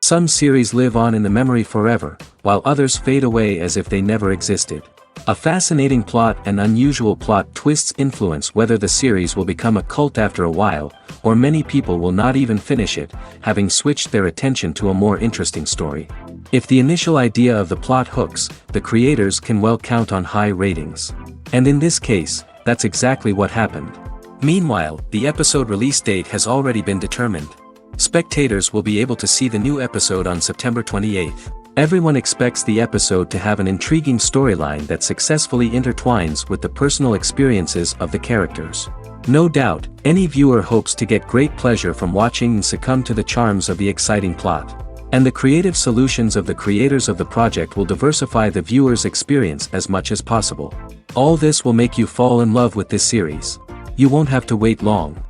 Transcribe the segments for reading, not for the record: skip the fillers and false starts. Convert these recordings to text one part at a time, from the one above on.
Some series live on in the memory forever, while others fade away as if they never existed. A fascinating plot and unusual plot twists influence whether the series will become a cult after a while, or many people will not even finish it, having switched their attention to a more interesting story. If the initial idea of the plot hooks, the creators can well count on high ratings. And in this case, that's exactly what happened. Meanwhile, the episode release date has already been determined. Spectators will be able to see the new episode on September 28th. Everyone expects the episode to have an intriguing storyline that successfully intertwines with the personal experiences of the characters. No doubt, any viewer hopes to get great pleasure from watching and succumb to the charms of the exciting plot. And the creative solutions of the creators of the project will diversify the viewer's experience as much as possible. All this will make you fall in love with this series. You won't have to wait long.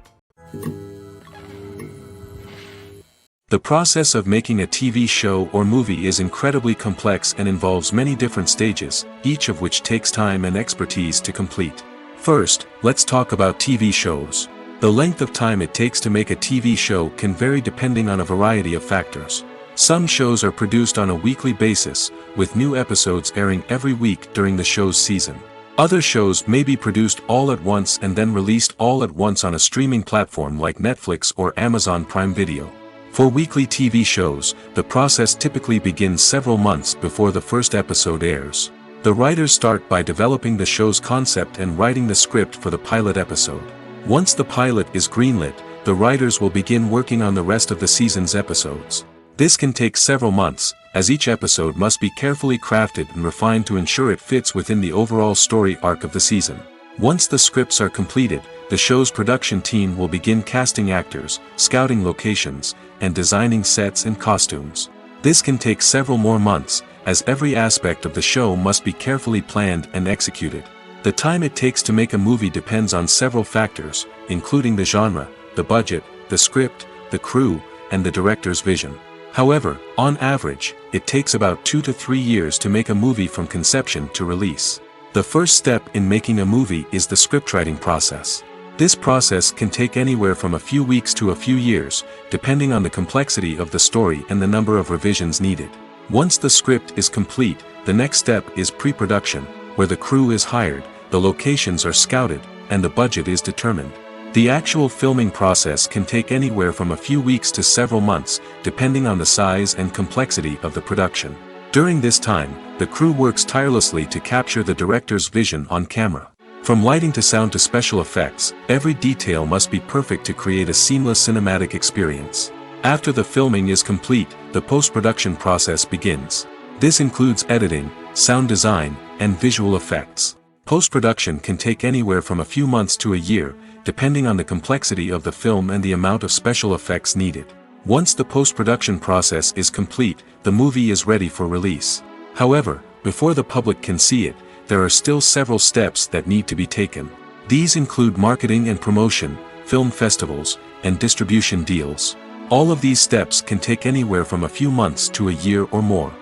The process of making a TV show or movie is incredibly complex and involves many different stages, each of which takes time and expertise to complete. First, let's talk about TV shows. The length of time it takes to make a TV show can vary depending on a variety of factors. Some shows are produced on a weekly basis, with new episodes airing every week during the show's season. Other shows may be produced all at once and then released all at once on a streaming platform like Netflix or Amazon Prime Video. For weekly TV shows, the process typically begins several months before the first episode airs. The writers start by developing the show's concept and writing the script for the pilot episode. Once the pilot is greenlit, the writers will begin working on the rest of the season's episodes. This can take several months, as each episode must be carefully crafted and refined to ensure it fits within the overall story arc of the season. Once the scripts are completed, the show's production team will begin casting actors, scouting locations, and designing sets and costumes. This can take several more months, as every aspect of the show must be carefully planned and executed. The time it takes to make a movie depends on several factors, including the genre, the budget, the script, the crew, and the director's vision. However, on average, it takes about 2 to 3 years to make a movie from conception to release. The first step in making a movie is the scriptwriting process. This process can take anywhere from a few weeks to a few years, depending on the complexity of the story and the number of revisions needed. Once the script is complete, the next step is pre-production, where the crew is hired, the locations are scouted, and the budget is determined. The actual filming process can take anywhere from a few weeks to several months, depending on the size and complexity of the production. During this time, the crew works tirelessly to capture the director's vision on camera. From lighting to sound to special effects, every detail must be perfect to create a seamless cinematic experience. After the filming is complete, the post-production process begins. This includes editing, sound design, and visual effects. Post-production can take anywhere from a few months to a year, depending on the complexity of the film and the amount of special effects needed. Once the post-production process is complete, the movie is ready for release. However, before the public can see it, there are still several steps that need to be taken. These include marketing and promotion, film festivals, and distribution deals. All of these steps can take anywhere from a few months to a year or more.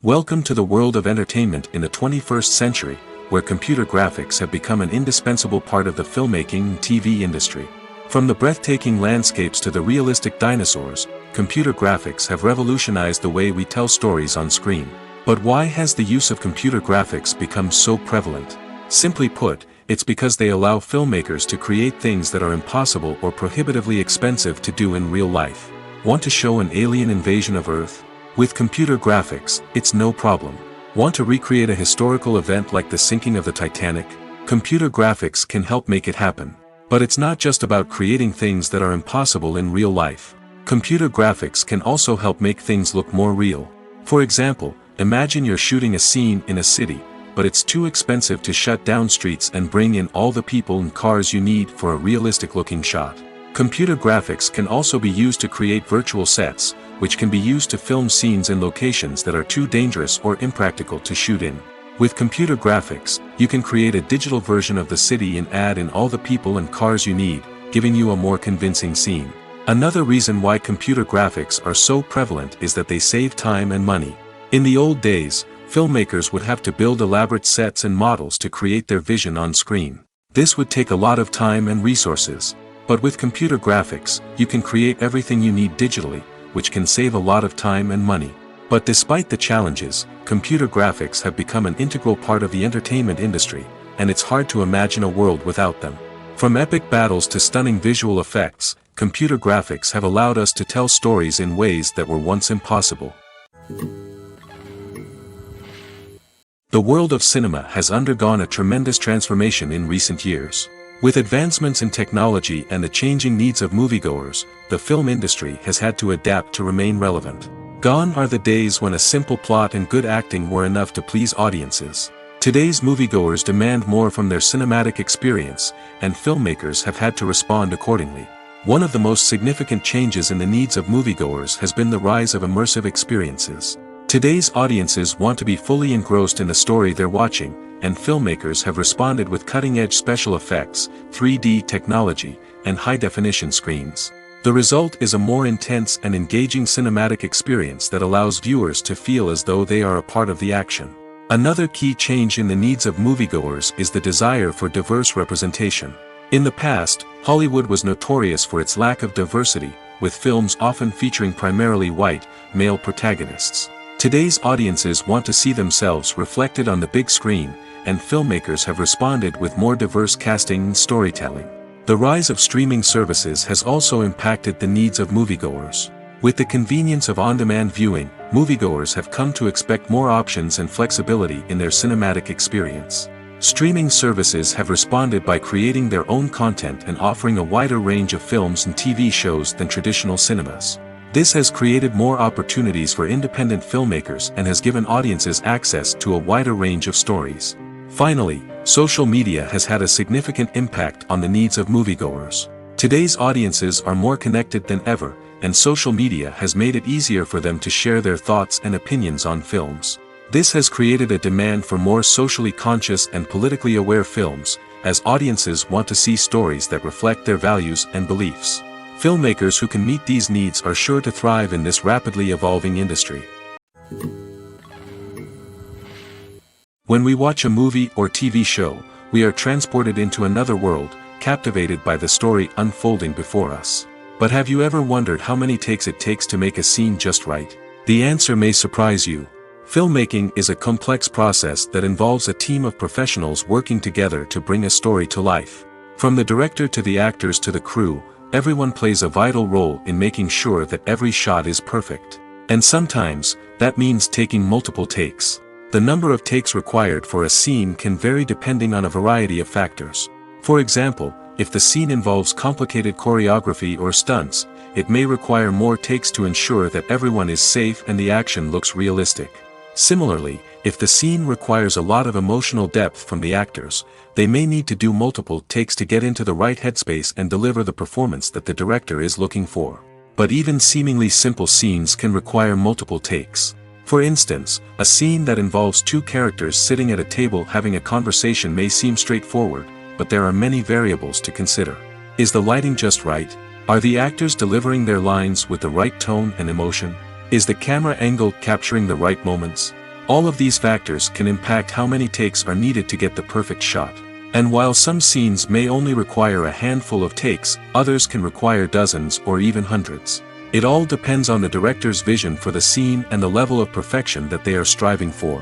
Welcome to the world of entertainment in the 21st century, where computer graphics have become an indispensable part of the filmmaking and TV industry. From the breathtaking landscapes to the realistic dinosaurs, computer graphics have revolutionized the way we tell stories on screen. But why has the use of computer graphics become so prevalent? Simply put, it's because they allow filmmakers to create things that are impossible or prohibitively expensive to do in real life. Want to show an alien invasion of Earth? With computer graphics, it's no problem. Want to recreate a historical event like the sinking of the Titanic? Computer graphics can help make it happen. But it's not just about creating things that are impossible in real life. Computer graphics can also help make things look more real. For example, imagine you're shooting a scene in a city, but it's too expensive to shut down streets and bring in all the people and cars you need for a realistic-looking shot. Computer graphics can also be used to create virtual sets, which can be used to film scenes in locations that are too dangerous or impractical to shoot in. With computer graphics, you can create a digital version of the city and add in all the people and cars you need, giving you a more convincing scene. Another reason why computer graphics are so prevalent is that they save time and money. In the old days, filmmakers would have to build elaborate sets and models to create their vision on screen. This would take a lot of time and resources. But with computer graphics, you can create everything you need digitally, which can save a lot of time and money. But despite the challenges, computer graphics have become an integral part of the entertainment industry, and it's hard to imagine a world without them. From epic battles to stunning visual effects, computer graphics have allowed us to tell stories in ways that were once impossible. The world of cinema has undergone a tremendous transformation in recent years. With advancements in technology and the changing needs of moviegoers, the film industry has had to adapt to remain relevant. Gone are the days when a simple plot and good acting were enough to please audiences. Today's moviegoers demand more from their cinematic experience, and filmmakers have had to respond accordingly. One of the most significant changes in the needs of moviegoers has been the rise of immersive experiences. Today's audiences want to be fully engrossed in the story they're watching, and filmmakers have responded with cutting-edge special effects, 3D technology, and high-definition screens. The result is a more intense and engaging cinematic experience that allows viewers to feel as though they are a part of the action. Another key change in the needs of moviegoers is the desire for diverse representation. In the past, Hollywood was notorious for its lack of diversity, with films often featuring primarily white, male protagonists. Today's audiences want to see themselves reflected on the big screen, and filmmakers have responded with more diverse casting and storytelling. The rise of streaming services has also impacted the needs of moviegoers. With the convenience of on-demand viewing, moviegoers have come to expect more options and flexibility in their cinematic experience. Streaming services have responded by creating their own content and offering a wider range of films and TV shows than traditional cinemas. This has created more opportunities for independent filmmakers and has given audiences access to a wider range of stories. Finally, social media has had a significant impact on the needs of moviegoers. Today's audiences are more connected than ever, and social media has made it easier for them to share their thoughts and opinions on films. This has created a demand for more socially conscious and politically aware films, as audiences want to see stories that reflect their values and beliefs. Filmmakers who can meet these needs are sure to thrive in this rapidly evolving industry. When we watch a movie or TV show, we are transported into another world, captivated by the story unfolding before us. But have you ever wondered how many takes it takes to make a scene just right? The answer may surprise you. Filmmaking is a complex process that involves a team of professionals working together to bring a story to life. From the director to the actors to the crew, everyone plays a vital role in making sure that every shot is perfect. And sometimes, that means taking multiple takes. The number of takes required for a scene can vary depending on a variety of factors. For example, if the scene involves complicated choreography or stunts, it may require more takes to ensure that everyone is safe and the action looks realistic. Similarly, if the scene requires a lot of emotional depth from the actors, they may need to do multiple takes to get into the right headspace and deliver the performance that the director is looking for. But even seemingly simple scenes can require multiple takes. For instance, a scene that involves two characters sitting at a table having a conversation may seem straightforward, but there are many variables to consider. Is the lighting just right? Are the actors delivering their lines with the right tone and emotion? Is the camera angle capturing the right moments? All of these factors can impact how many takes are needed to get the perfect shot. And while some scenes may only require a handful of takes, others can require dozens or even hundreds. It all depends on the director's vision for the scene and the level of perfection that they are striving for.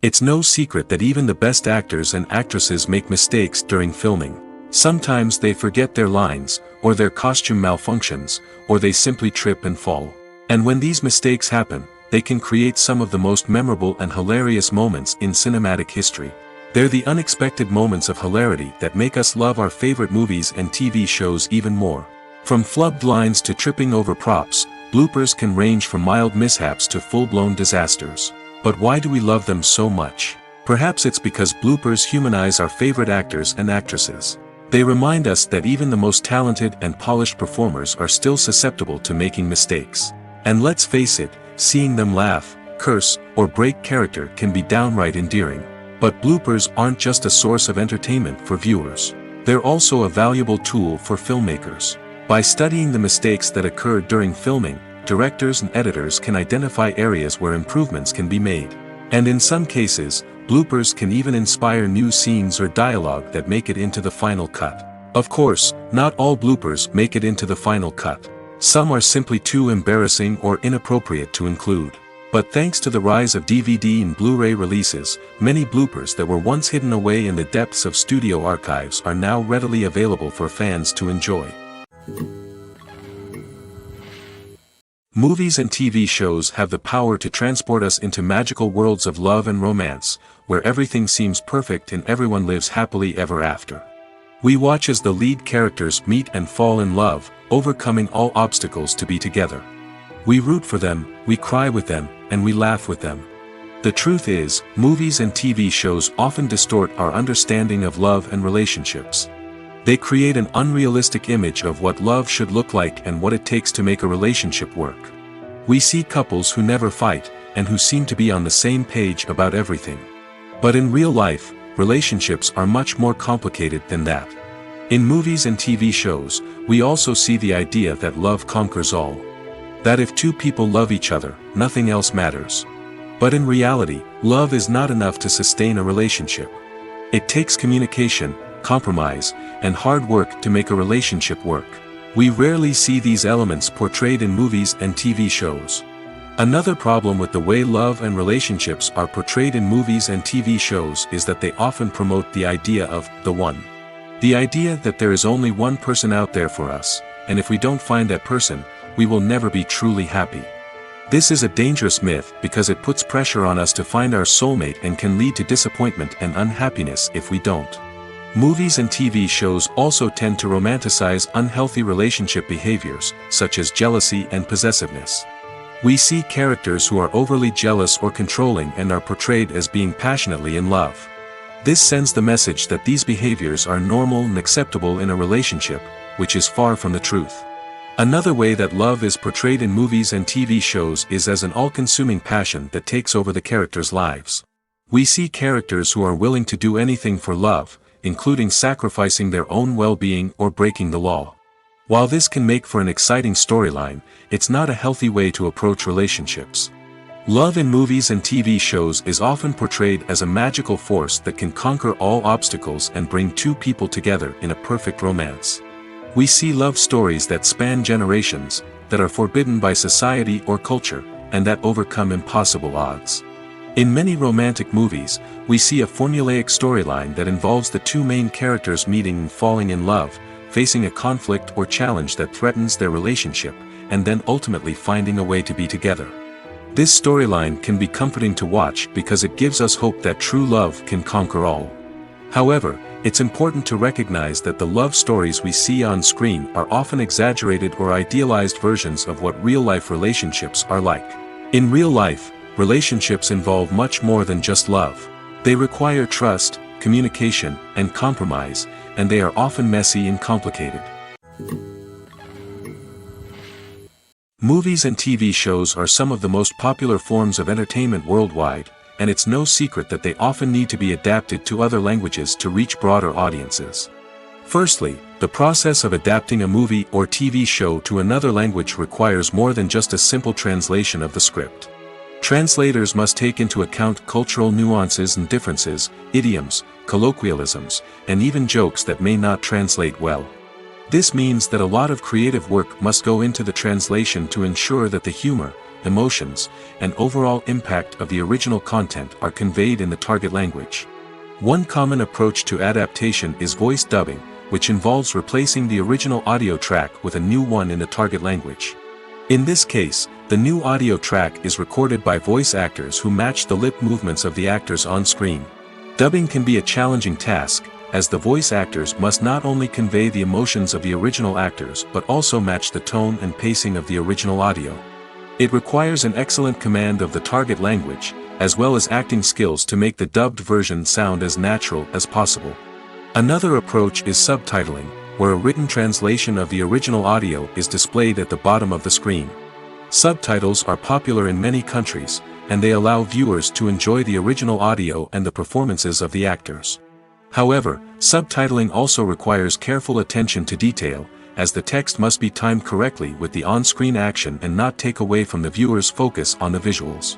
It's no secret that even the best actors and actresses make mistakes during filming. Sometimes they forget their lines, or their costume malfunctions, or they simply trip and fall. And when these mistakes happen, they can create some of the most memorable and hilarious moments in cinematic history. They're the unexpected moments of hilarity that make us love our favorite movies and TV shows even more. From flubbed lines to tripping over props, bloopers can range from mild mishaps to full-blown disasters. But why do we love them so much? Perhaps it's because bloopers humanize our favorite actors and actresses. They remind us that even the most talented and polished performers are still susceptible to making mistakes. And let's face it, seeing them laugh, curse, or break character can be downright endearing. But bloopers aren't just a source of entertainment for viewers. They're also a valuable tool for filmmakers. By studying the mistakes that occurred during filming, directors and editors can identify areas where improvements can be made. And in some cases, bloopers can even inspire new scenes or dialogue that make it into the final cut. Of course, not all bloopers make it into the final cut. Some are simply too embarrassing or inappropriate to include. But thanks to the rise of DVD and Blu-ray releases, many bloopers that were once hidden away in the depths of studio archives are now readily available for fans to enjoy. Movies and TV shows have the power to transport us into magical worlds of love and romance, where everything seems perfect and everyone lives happily ever after. We watch as the lead characters meet and fall in love, overcoming all obstacles to be together. We root for them, we cry with them, and we laugh with them. The truth is, movies and TV shows often distort our understanding of love and relationships. They create an unrealistic image of what love should look like and what it takes to make a relationship work. We see couples who never fight, and who seem to be on the same page about everything. But in real life, relationships are much more complicated than that. In movies and TV shows, we also see the idea that love conquers all. That if two people love each other, nothing else matters. But in reality, love is not enough to sustain a relationship. It takes communication, compromise, and hard work to make a relationship work. We rarely see these elements portrayed in movies and TV shows. Another problem with the way love and relationships are portrayed in movies and TV shows is that they often promote the idea of the one. The idea that there is only one person out there for us, and if we don't find that person, we will never be truly happy. This is a dangerous myth because it puts pressure on us to find our soulmate and can lead to disappointment and unhappiness if we don't. Movies and TV shows also tend to romanticize unhealthy relationship behaviors, such as jealousy and possessiveness. We see characters who are overly jealous or controlling and are portrayed as being passionately in love. This sends the message that these behaviors are normal and acceptable in a relationship, which is far from the truth. Another way that love is portrayed in movies and TV shows is as an all-consuming passion that takes over the characters' lives. We see characters who are willing to do anything for love, including sacrificing their own well-being or breaking the law. While this can make for an exciting storyline, it's not a healthy way to approach relationships. Love in movies and TV shows is often portrayed as a magical force that can conquer all obstacles and bring two people together in a perfect romance. We see love stories that span generations, that are forbidden by society or culture, and that overcome impossible odds. In many romantic movies, we see a formulaic storyline that involves the two main characters meeting and falling in love, facing a conflict or challenge that threatens their relationship, and then ultimately finding a way to be together. This storyline can be comforting to watch because it gives us hope that true love can conquer all. However, it's important to recognize that the love stories we see on screen are often exaggerated or idealized versions of what real-life relationships are like. In real life, relationships involve much more than just love. They require trust, communication, and compromise, and they are often messy and complicated. Movies and TV shows are some of the most popular forms of entertainment worldwide, and it's no secret that they often need to be adapted to other languages to reach broader audiences. Firstly, the process of adapting a movie or TV show to another language requires more than just a simple translation of the script. Translators must take into account cultural nuances and differences, idioms, colloquialisms, and even jokes that may not translate well. This means that a lot of creative work must go into the translation to ensure that the humor, emotions, and overall impact of the original content are conveyed in the target language. One common approach to adaptation is voice dubbing, which involves replacing the original audio track with a new one in the target language. In this case, the new audio track is recorded by voice actors who match the lip movements of the actors on screen. Dubbing can be a challenging task, as the voice actors must not only convey the emotions of the original actors but also match the tone and pacing of the original audio. It requires an excellent command of the target language, as well as acting skills to make the dubbed version sound as natural as possible. Another approach is subtitling, where a written translation of the original audio is displayed at the bottom of the screen. Subtitles are popular in many countries, and they allow viewers to enjoy the original audio and the performances of the actors. However, subtitling also requires careful attention to detail, as the text must be timed correctly with the on-screen action and not take away from the viewer's focus on the visuals.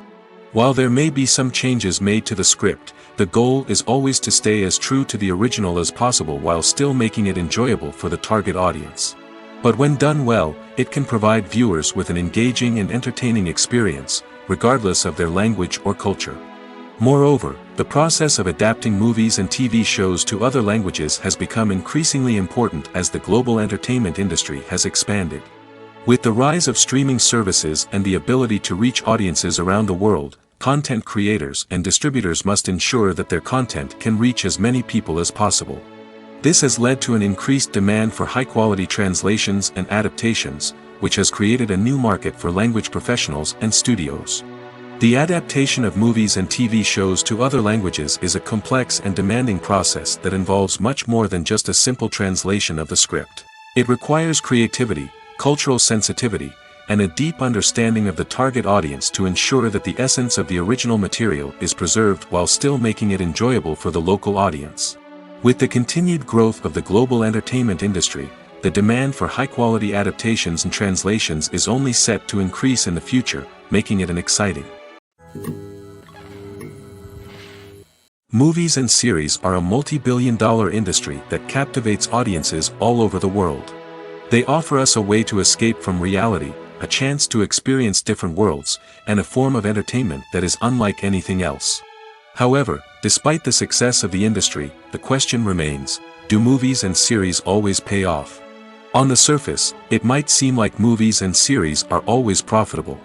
While there may be some changes made to the script, the goal is always to stay as true to the original as possible while still making it enjoyable for the target audience. But when done well, it can provide viewers with an engaging and entertaining experience, regardless of their language or culture. Moreover, the process of adapting movies and TV shows to other languages has become increasingly important as the global entertainment industry has expanded. With the rise of streaming services and the ability to reach audiences around the world, content creators and distributors must ensure that their content can reach as many people as possible. This has led to an increased demand for high-quality translations and adaptations, which has created a new market for language professionals and studios. The adaptation of movies and TV shows to other languages is a complex and demanding process that involves much more than just a simple translation of the script. It requires creativity, cultural sensitivity, and a deep understanding of the target audience to ensure that the essence of the original material is preserved while still making it enjoyable for the local audience. With the continued growth of the global entertainment industry, the demand for high-quality adaptations and translations is only set to increase in the future, making it an exciting. Movies and series are a multi-billion-dollar industry that captivates audiences all over the world. They offer us a way to escape from reality, a chance to experience different worlds, and a form of entertainment that is unlike anything else. However, despite the success of the industry, the question remains, do movies and series always pay off? On the surface, it might seem like movies and series are always profitable.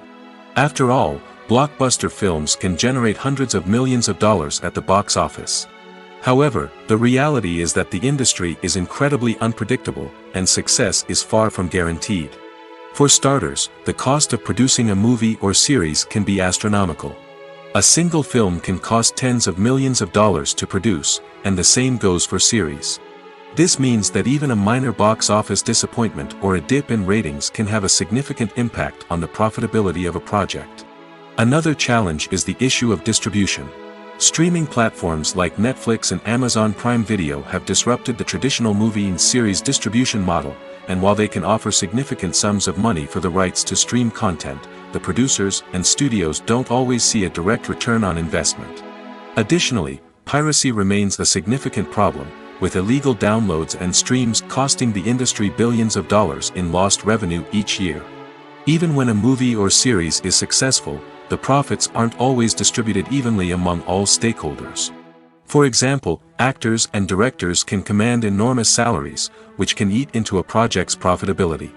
After all, blockbuster films can generate hundreds of millions of dollars at the box office. However, the reality is that the industry is incredibly unpredictable, and success is far from guaranteed. For starters, the cost of producing a movie or series can be astronomical. A single film can cost tens of millions of dollars to produce, and the same goes for series. This means that even a minor box office disappointment or a dip in ratings can have a significant impact on the profitability of a project. Another challenge is the issue of distribution. Streaming platforms like Netflix and Amazon Prime Video have disrupted the traditional movie and series distribution model, and while they can offer significant sums of money for the rights to stream content, the producers and studios don't always see a direct return on investment. Additionally, piracy remains a significant problem, with illegal downloads and streams costing the industry billions of dollars in lost revenue each year. Even when a movie or series is successful, the profits aren't always distributed evenly among all stakeholders. For example, actors and directors can command enormous salaries, which can eat into a project's profitability.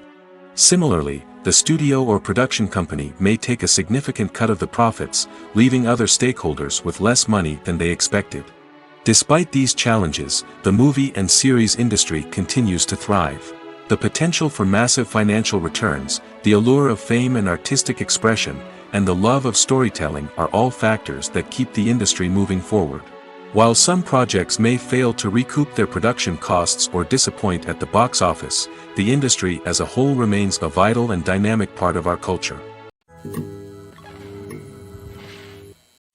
Similarly, the studio or production company may take a significant cut of the profits, leaving other stakeholders with less money than they expected. Despite these challenges, the movie and series industry continues to thrive. The potential for massive financial returns, the allure of fame and artistic expression, and the love of storytelling are all factors that keep the industry moving forward. While some projects may fail to recoup their production costs or disappoint at the box office, the industry as a whole remains a vital and dynamic part of our culture.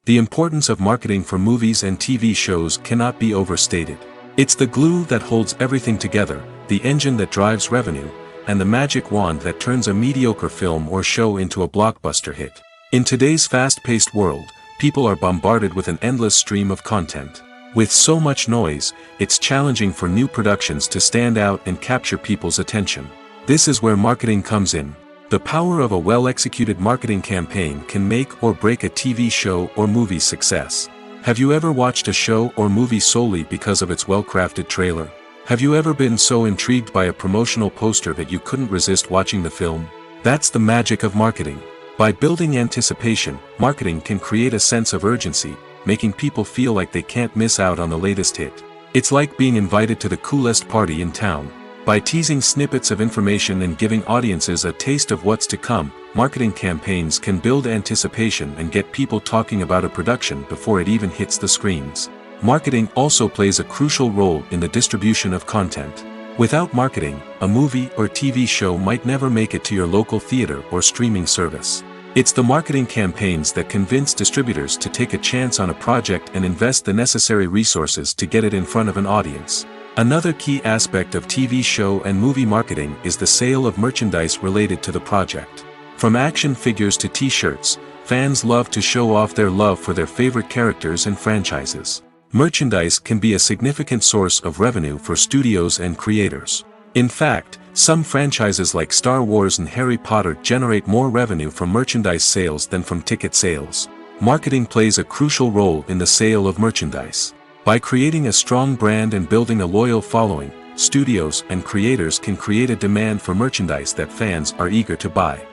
The importance of marketing for movies and TV shows cannot be overstated. It's the glue that holds everything together, the engine that drives revenue, and the magic wand that turns a mediocre film or show into a blockbuster hit. In today's fast-paced world, people are bombarded with an endless stream of content. With so much noise, it's challenging for new productions to stand out and capture people's attention. This is where marketing comes in. The power of a well-executed marketing campaign can make or break a TV show or movie's success. Have you ever watched a show or movie solely because of its well-crafted trailer? Have you ever been so intrigued by a promotional poster that you couldn't resist watching the film? That's the magic of marketing. By building anticipation, marketing can create a sense of urgency, making people feel like they can't miss out on the latest hit. It's like being invited to the coolest party in town. By teasing snippets of information and giving audiences a taste of what's to come, marketing campaigns can build anticipation and get people talking about a production before it even hits the screens. Marketing also plays a crucial role in the distribution of content. Without marketing, a movie or TV show might never make it to your local theater or streaming service. It's the marketing campaigns that convince distributors to take a chance on a project and invest the necessary resources to get it in front of an audience. Another key aspect of TV show and movie marketing is the sale of merchandise related to the project. From action figures to t-shirts, fans love to show off their love for their favorite characters and franchises. Merchandise can be a significant source of revenue for studios and creators. In fact, some franchises like Star Wars and Harry Potter generate more revenue from merchandise sales than from ticket sales. Marketing plays a crucial role in the sale of merchandise. By creating a strong brand and building a loyal following, studios and creators can create a demand for merchandise that fans are eager to buy.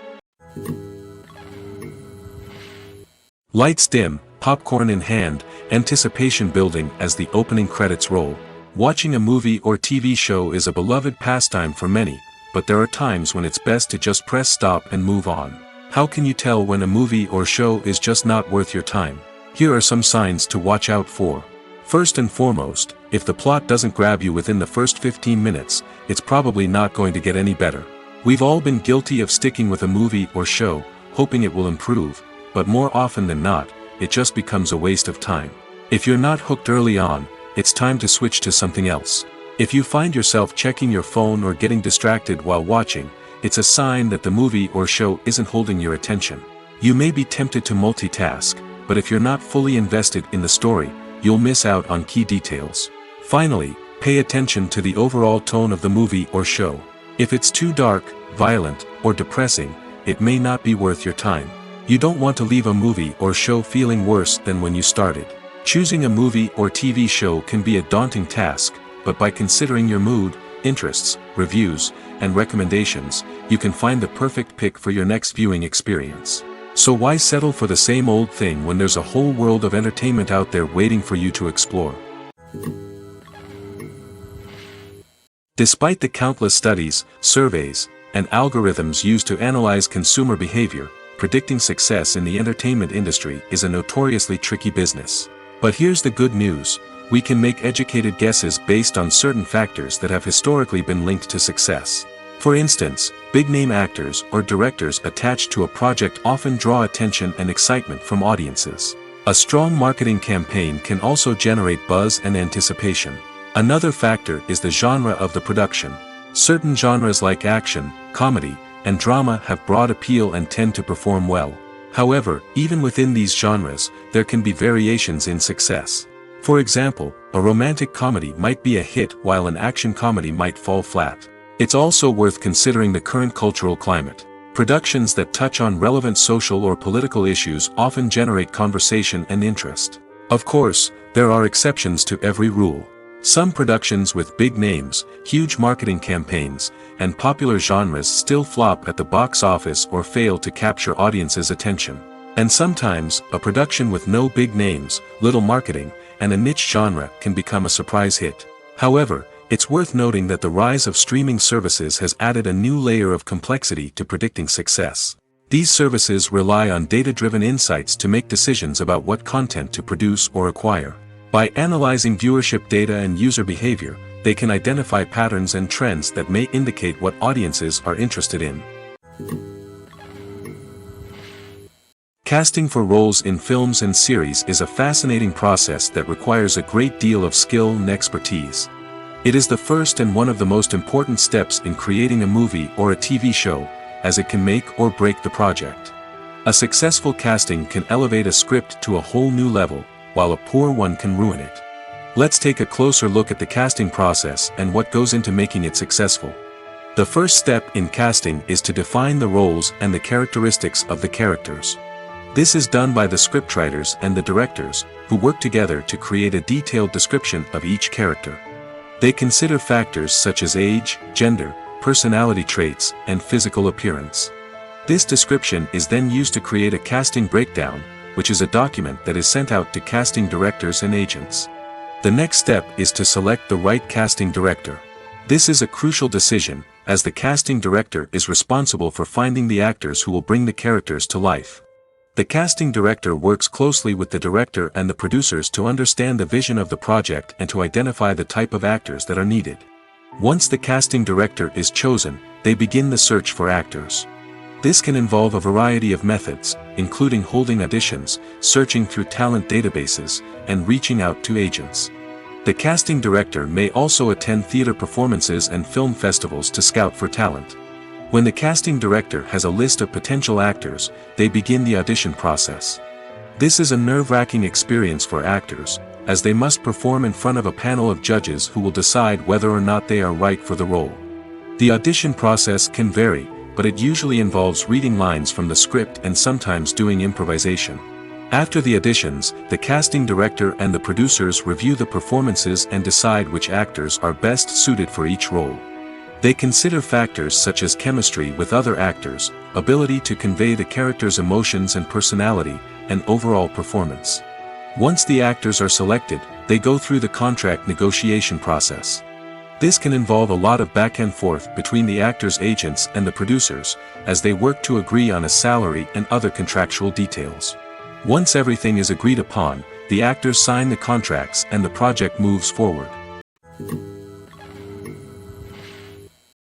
Lights dim, popcorn in hand, anticipation building as the opening credits roll. Watching a movie or TV show is a beloved pastime for many, but there are times when it's best to just press stop and move on. How can you tell when a movie or show is just not worth your time? Here are some signs to watch out for. First and foremost, if the plot doesn't grab you within the first 15 minutes, it's probably not going to get any better. We've all been guilty of sticking with a movie or show, hoping it will improve, but more often than not, it just becomes a waste of time. If you're not hooked early on, it's time to switch to something else. If you find yourself checking your phone or getting distracted while watching, it's a sign that the movie or show isn't holding your attention. You may be tempted to multitask, but if you're not fully invested in the story, you'll miss out on key details. Finally, pay attention to the overall tone of the movie or show. If it's too dark, violent, or depressing, it may not be worth your time. You don't want to leave a movie or show feeling worse than when you started. Choosing a movie or TV show can be a daunting task, but by considering your mood, interests, reviews, and recommendations, you can find the perfect pick for your next viewing experience. So why settle for the same old thing when there's a whole world of entertainment out there waiting for you to explore? Despite the countless studies, surveys, and algorithms used to analyze consumer behavior, predicting success in the entertainment industry is a notoriously tricky business. But here's the good news: we can make educated guesses based on certain factors that have historically been linked to success. For instance, big-name actors or directors attached to a project often draw attention and excitement from audiences. A strong marketing campaign can also generate buzz and anticipation. Another factor is the genre of the production. Certain genres like action, comedy, and drama have broad appeal and tend to perform well. However, even within these genres, there can be variations in success. For example, a romantic comedy might be a hit while an action comedy might fall flat. It's also worth considering the current cultural climate. Productions that touch on relevant social or political issues often generate conversation and interest. Of course, there are exceptions to every rule. Some productions with big names, huge marketing campaigns, and popular genres still flop at the box office or fail to capture audiences' attention. And sometimes, a production with no big names, little marketing, and a niche genre can become a surprise hit. However, it's worth noting that the rise of streaming services has added a new layer of complexity to predicting success. These services rely on data-driven insights to make decisions about what content to produce or acquire. By analyzing viewership data and user behavior, they can identify patterns and trends that may indicate what audiences are interested in. Casting for roles in films and series is a fascinating process that requires a great deal of skill and expertise. It is the first and one of the most important steps in creating a movie or a TV show, as it can make or break the project. A successful casting can elevate a script to a whole new level, while a poor one can ruin it. Let's take a closer look at the casting process and what goes into making it successful. The first step in casting is to define the roles and the characteristics of the characters. This is done by the scriptwriters and the directors, who work together to create a detailed description of each character. They consider factors such as age, gender, personality traits, and physical appearance. This description is then used to create a casting breakdown, which is a document that is sent out to casting directors and agents. The next step is to select the right casting director. This is a crucial decision, as the casting director is responsible for finding the actors who will bring the characters to life. The casting director works closely with the director and the producers to understand the vision of the project and to identify the type of actors that are needed. Once the casting director is chosen, they begin the search for actors. This can involve a variety of methods, including holding auditions, searching through talent databases, and reaching out to agents. The casting director may also attend theater performances and film festivals to scout for talent. When the casting director has a list of potential actors, they begin the audition process. This is a nerve-wracking experience for actors, as they must perform in front of a panel of judges who will decide whether or not they are right for the role. The audition process can vary, but it usually involves reading lines from the script and sometimes doing improvisation. After the auditions, the casting director and the producers review the performances and decide which actors are best suited for each role. They consider factors such as chemistry with other actors, ability to convey the character's emotions and personality, and overall performance. Once the actors are selected, they go through the contract negotiation process. This can involve a lot of back and forth between the actors' agents and the producers, as they work to agree on a salary and other contractual details. Once everything is agreed upon, the actors sign the contracts and the project moves forward.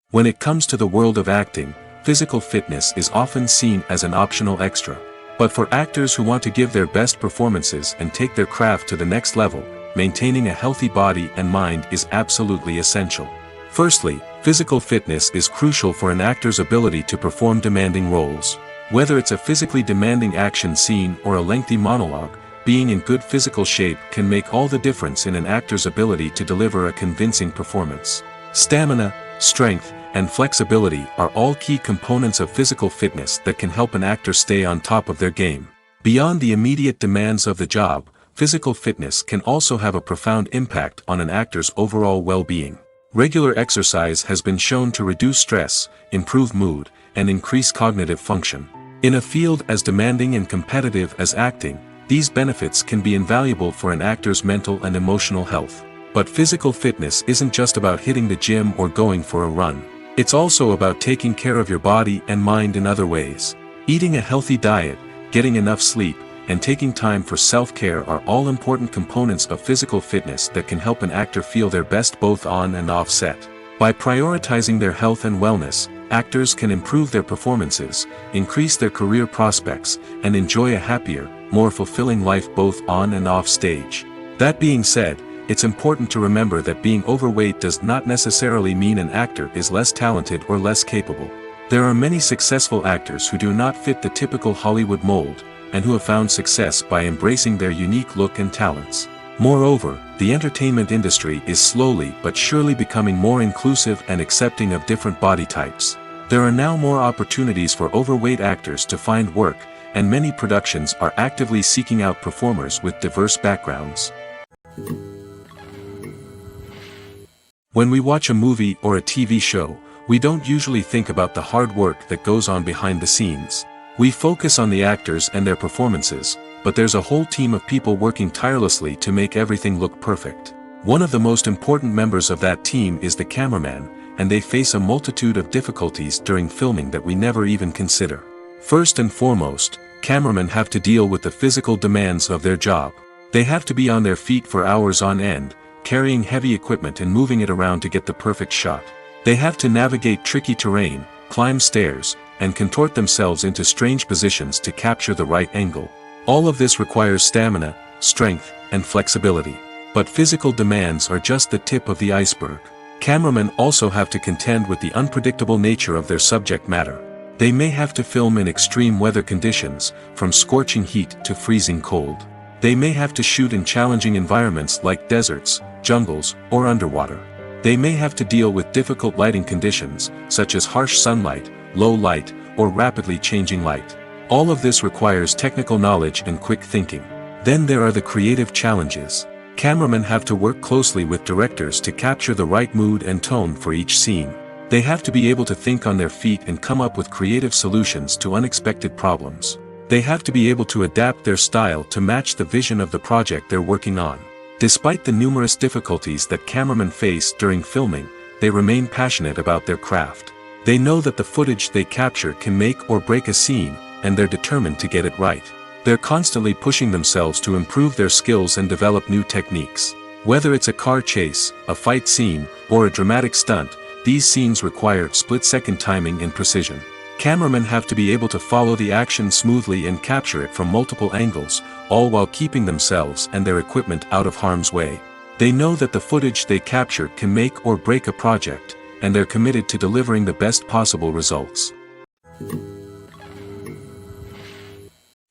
When it comes to the world of acting, physical fitness is often seen as an optional extra. But for actors who want to give their best performances and take their craft to the next level, maintaining a healthy body and mind is absolutely essential. Firstly, physical fitness is crucial for an actor's ability to perform demanding roles. Whether it's a physically demanding action scene or a lengthy monologue, being in good physical shape can make all the difference in an actor's ability to deliver a convincing performance. Stamina, strength, and flexibility are all key components of physical fitness that can help an actor stay on top of their game. Beyond the immediate demands of the job, physical fitness can also have a profound impact on an actor's overall well-being. Regular exercise has been shown to reduce stress, improve mood, and increase cognitive function. In a field as demanding and competitive as acting, these benefits can be invaluable for an actor's mental and emotional health. But physical fitness isn't just about hitting the gym or going for a run. It's also about taking care of your body and mind in other ways. Eating a healthy diet, getting enough sleep, and taking time for self-care are all important components of physical fitness that can help an actor feel their best both on and off set. By prioritizing their health and wellness, actors can improve their performances, increase their career prospects, and enjoy a happier, more fulfilling life both on and off stage. That being said, it's important to remember that being overweight does not necessarily mean an actor is less talented or less capable. There are many successful actors who do not fit the typical Hollywood mold, and who have found success by embracing their unique look and talents. Moreover, the entertainment industry is slowly but surely becoming more inclusive and accepting of different body types. There are now more opportunities for overweight actors to find work, and many productions are actively seeking out performers with diverse backgrounds. When we watch a movie or a TV show, we don't usually think about the hard work that goes on behind the scenes. We focus on the actors and their performances, but there's a whole team of people working tirelessly to make everything look perfect. One of the most important members of that team is the cameraman, and they face a multitude of difficulties during filming that we never even consider. First and foremost, cameramen have to deal with the physical demands of their job. They have to be on their feet for hours on end, carrying heavy equipment and moving it around to get the perfect shot. They have to navigate tricky terrain, climb stairs, and contort themselves into strange positions to capture the right angle. All of this requires stamina, strength, and flexibility. But physical demands are just the tip of the iceberg. Cameramen also have to contend with the unpredictable nature of their subject matter. They may have to film in extreme weather conditions, from scorching heat to freezing cold. They may have to shoot in challenging environments like deserts, jungles, or underwater. They may have to deal with difficult lighting conditions, such as harsh sunlight, low light, or rapidly changing light. All of this requires technical knowledge and quick thinking. Then there are the creative challenges. Cameramen have to work closely with directors to capture the right mood and tone for each scene. They have to be able to think on their feet and come up with creative solutions to unexpected problems. They have to be able to adapt their style to match the vision of the project they're working on. Despite the numerous difficulties that cameramen face during filming, they remain passionate about their craft. They know that the footage they capture can make or break a scene, and they're determined to get it right. They're constantly pushing themselves to improve their skills and develop new techniques. Whether it's a car chase, a fight scene, or a dramatic stunt, these scenes require split-second timing and precision. Cameramen have to be able to follow the action smoothly and capture it from multiple angles, all while keeping themselves and their equipment out of harm's way. They know that the footage they capture can make or break a project, and they're committed to delivering the best possible results.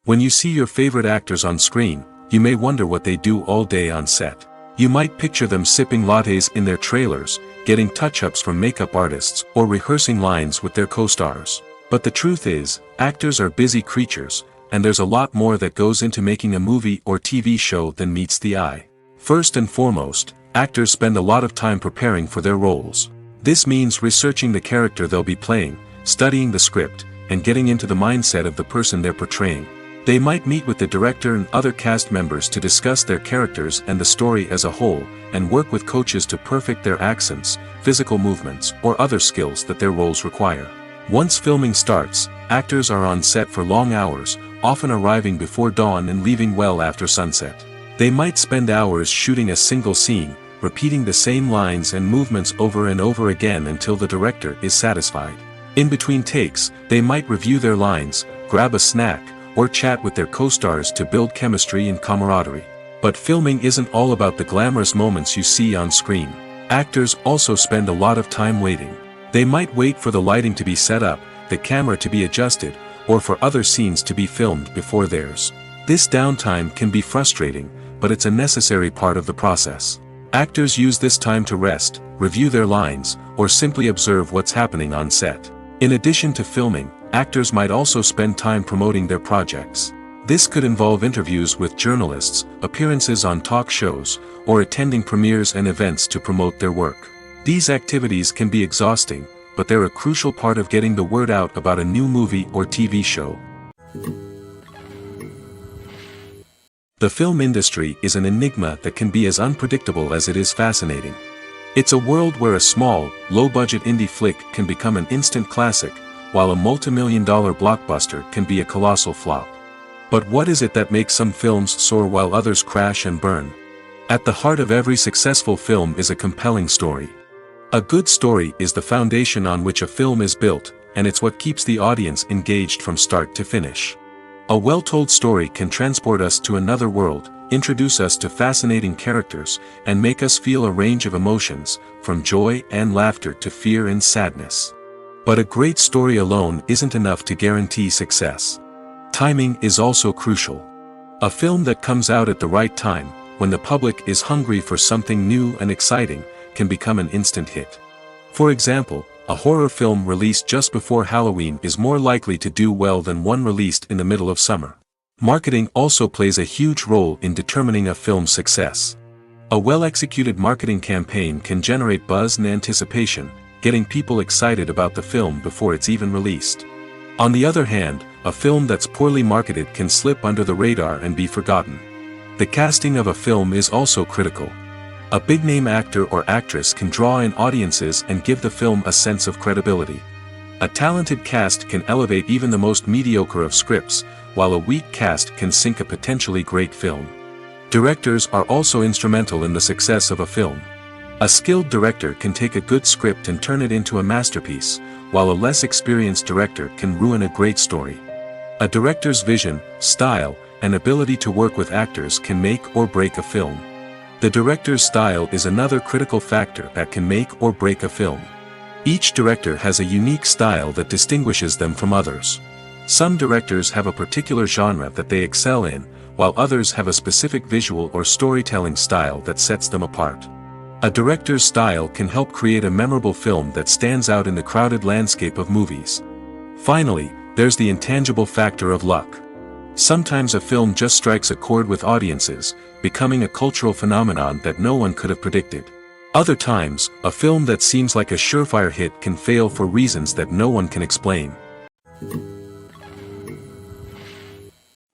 When you see your favorite actors on screen, you may wonder what they do all day on set. You might picture them sipping lattes in their trailers, getting touch-ups from makeup artists, or rehearsing lines with their co-stars. But the truth is, actors are busy creatures, and there's a lot more that goes into making a movie or TV show than meets the eye. First and foremost, actors spend a lot of time preparing for their roles. This means researching the character they'll be playing, studying the script, and getting into the mindset of the person they're portraying. They might meet with the director and other cast members to discuss their characters and the story as a whole, and work with coaches to perfect their accents, physical movements, or other skills that their roles require. Once filming starts, actors are on set for long hours, often arriving before dawn and leaving well after sunset. They might spend hours shooting a single scene, repeating the same lines and movements over and over again until the director is satisfied. In between takes, they might review their lines, grab a snack, or chat with their co-stars to build chemistry and camaraderie. But filming isn't all about the glamorous moments you see on screen. Actors also spend a lot of time waiting. They might wait for the lighting to be set up, the camera to be adjusted, or for other scenes to be filmed before theirs. This downtime can be frustrating, but it's a necessary part of the process. Actors use this time to rest, review their lines, or simply observe what's happening on set. In addition to filming, actors might also spend time promoting their projects. This could involve interviews with journalists, appearances on talk shows, or attending premieres and events to promote their work. These activities can be exhausting, but they're a crucial part of getting the word out about a new movie or TV show. The film industry is an enigma that can be as unpredictable as it is fascinating. It's a world where a small, low-budget indie flick can become an instant classic, while a multi-million-dollar blockbuster can be a colossal flop. But what is it that makes some films soar while others crash and burn? At the heart of every successful film is a compelling story. A good story is the foundation on which a film is built, and it's what keeps the audience engaged from start to finish. A well-told story can transport us to another world, introduce us to fascinating characters, and make us feel a range of emotions, from joy and laughter to fear and sadness. But a great story alone isn't enough to guarantee success. Timing is also crucial. A film that comes out at the right time, when the public is hungry for something new and exciting, can become an instant hit. For example, a horror film released just before Halloween is more likely to do well than one released in the middle of summer. Marketing also plays a huge role in determining a film's success. A well-executed marketing campaign can generate buzz and anticipation, getting people excited about the film before it's even released. On the other hand, a film that's poorly marketed can slip under the radar and be forgotten. The casting of a film is also critical. A big-name actor or actress can draw in audiences and give the film a sense of credibility. A talented cast can elevate even the most mediocre of scripts, while a weak cast can sink a potentially great film. Directors are also instrumental in the success of a film. A skilled director can take a good script and turn it into a masterpiece, while a less experienced director can ruin a great story. A director's vision, style, and ability to work with actors can make or break a film. The director's style is another critical factor that can make or break a film. Each director has a unique style that distinguishes them from others. Some directors have a particular genre that they excel in, while others have a specific visual or storytelling style that sets them apart. A director's style can help create a memorable film that stands out in the crowded landscape of movies. Finally, there's the intangible factor of luck. Sometimes a film just strikes a chord with audiences, becoming a cultural phenomenon that no one could have predicted. Other times, a film that seems like a surefire hit can fail for reasons that no one can explain.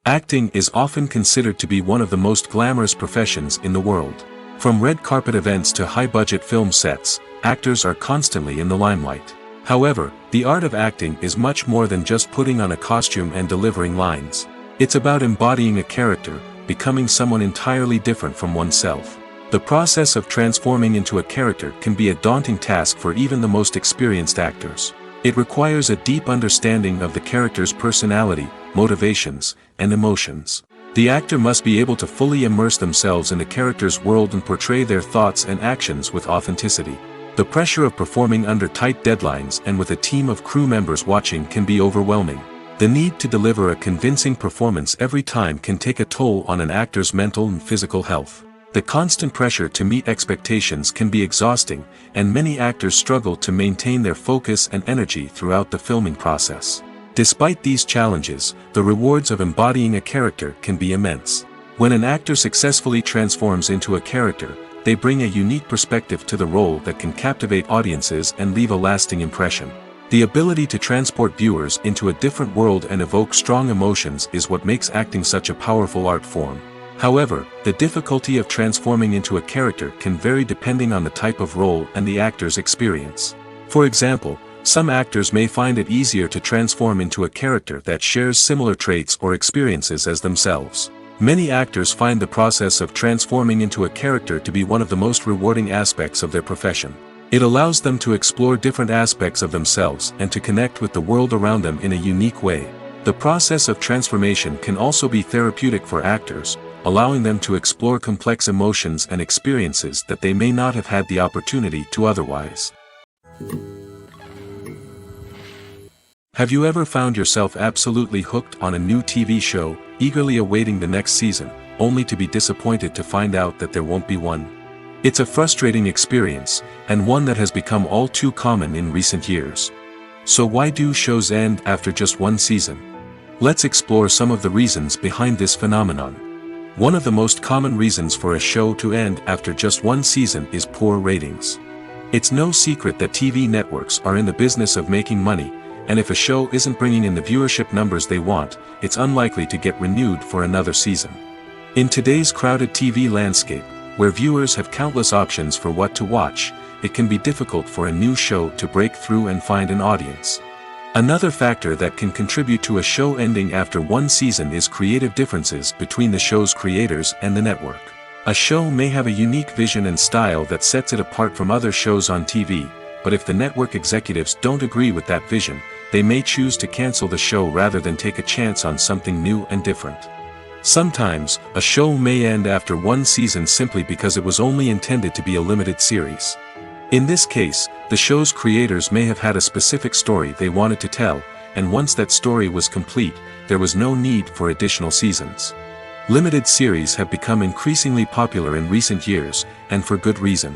Acting is often considered to be one of the most glamorous professions in the world. From red carpet events to high-budget film sets, actors are constantly in the limelight. However, the art of acting is much more than just putting on a costume and delivering lines. It's about embodying a character, becoming someone entirely different from oneself. The process of transforming into a character can be a daunting task for even the most experienced actors. It requires a deep understanding of the character's personality, motivations, and emotions. The actor must be able to fully immerse themselves in the character's world and portray their thoughts and actions with authenticity. The pressure of performing under tight deadlines and with a team of crew members watching can be overwhelming. The need to deliver a convincing performance every time can take a toll on an actor's mental and physical health. The constant pressure to meet expectations can be exhausting, and many actors struggle to maintain their focus and energy throughout the filming process. Despite these challenges, the rewards of embodying a character can be immense. When an actor successfully transforms into a character, they bring a unique perspective to the role that can captivate audiences and leave a lasting impression. The ability to transport viewers into a different world and evoke strong emotions is what makes acting such a powerful art form. However, the difficulty of transforming into a character can vary depending on the type of role and the actor's experience. For example, some actors may find it easier to transform into a character that shares similar traits or experiences as themselves. Many actors find the process of transforming into a character to be one of the most rewarding aspects of their profession. It allows them to explore different aspects of themselves and to connect with the world around them in a unique way. The process of transformation can also be therapeutic for actors, allowing them to explore complex emotions and experiences that they may not have had the opportunity to otherwise. Have you ever found yourself absolutely hooked on a new TV show, eagerly awaiting the next season, only to be disappointed to find out that there won't be one? It's a frustrating experience, and one that has become all too common in recent years. So why do shows end after just one season? Let's explore some of the reasons behind this phenomenon. One of the most common reasons for a show to end after just one season is poor ratings. It's no secret that TV networks are in the business of making money, and if a show isn't bringing in the viewership numbers they want, it's unlikely to get renewed for another season. In today's crowded TV landscape, where viewers have countless options for what to watch, it can be difficult for a new show to break through and find an audience. Another factor that can contribute to a show ending after one season is creative differences between the show's creators and the network. A show may have a unique vision and style that sets it apart from other shows on TV, but if the network executives don't agree with that vision, they may choose to cancel the show rather than take a chance on something new and different. Sometimes, a show may end after one season simply because it was only intended to be a limited series. In this case, the show's creators may have had a specific story they wanted to tell, and once that story was complete, there was no need for additional seasons. Limited series have become increasingly popular in recent years, and for good reason.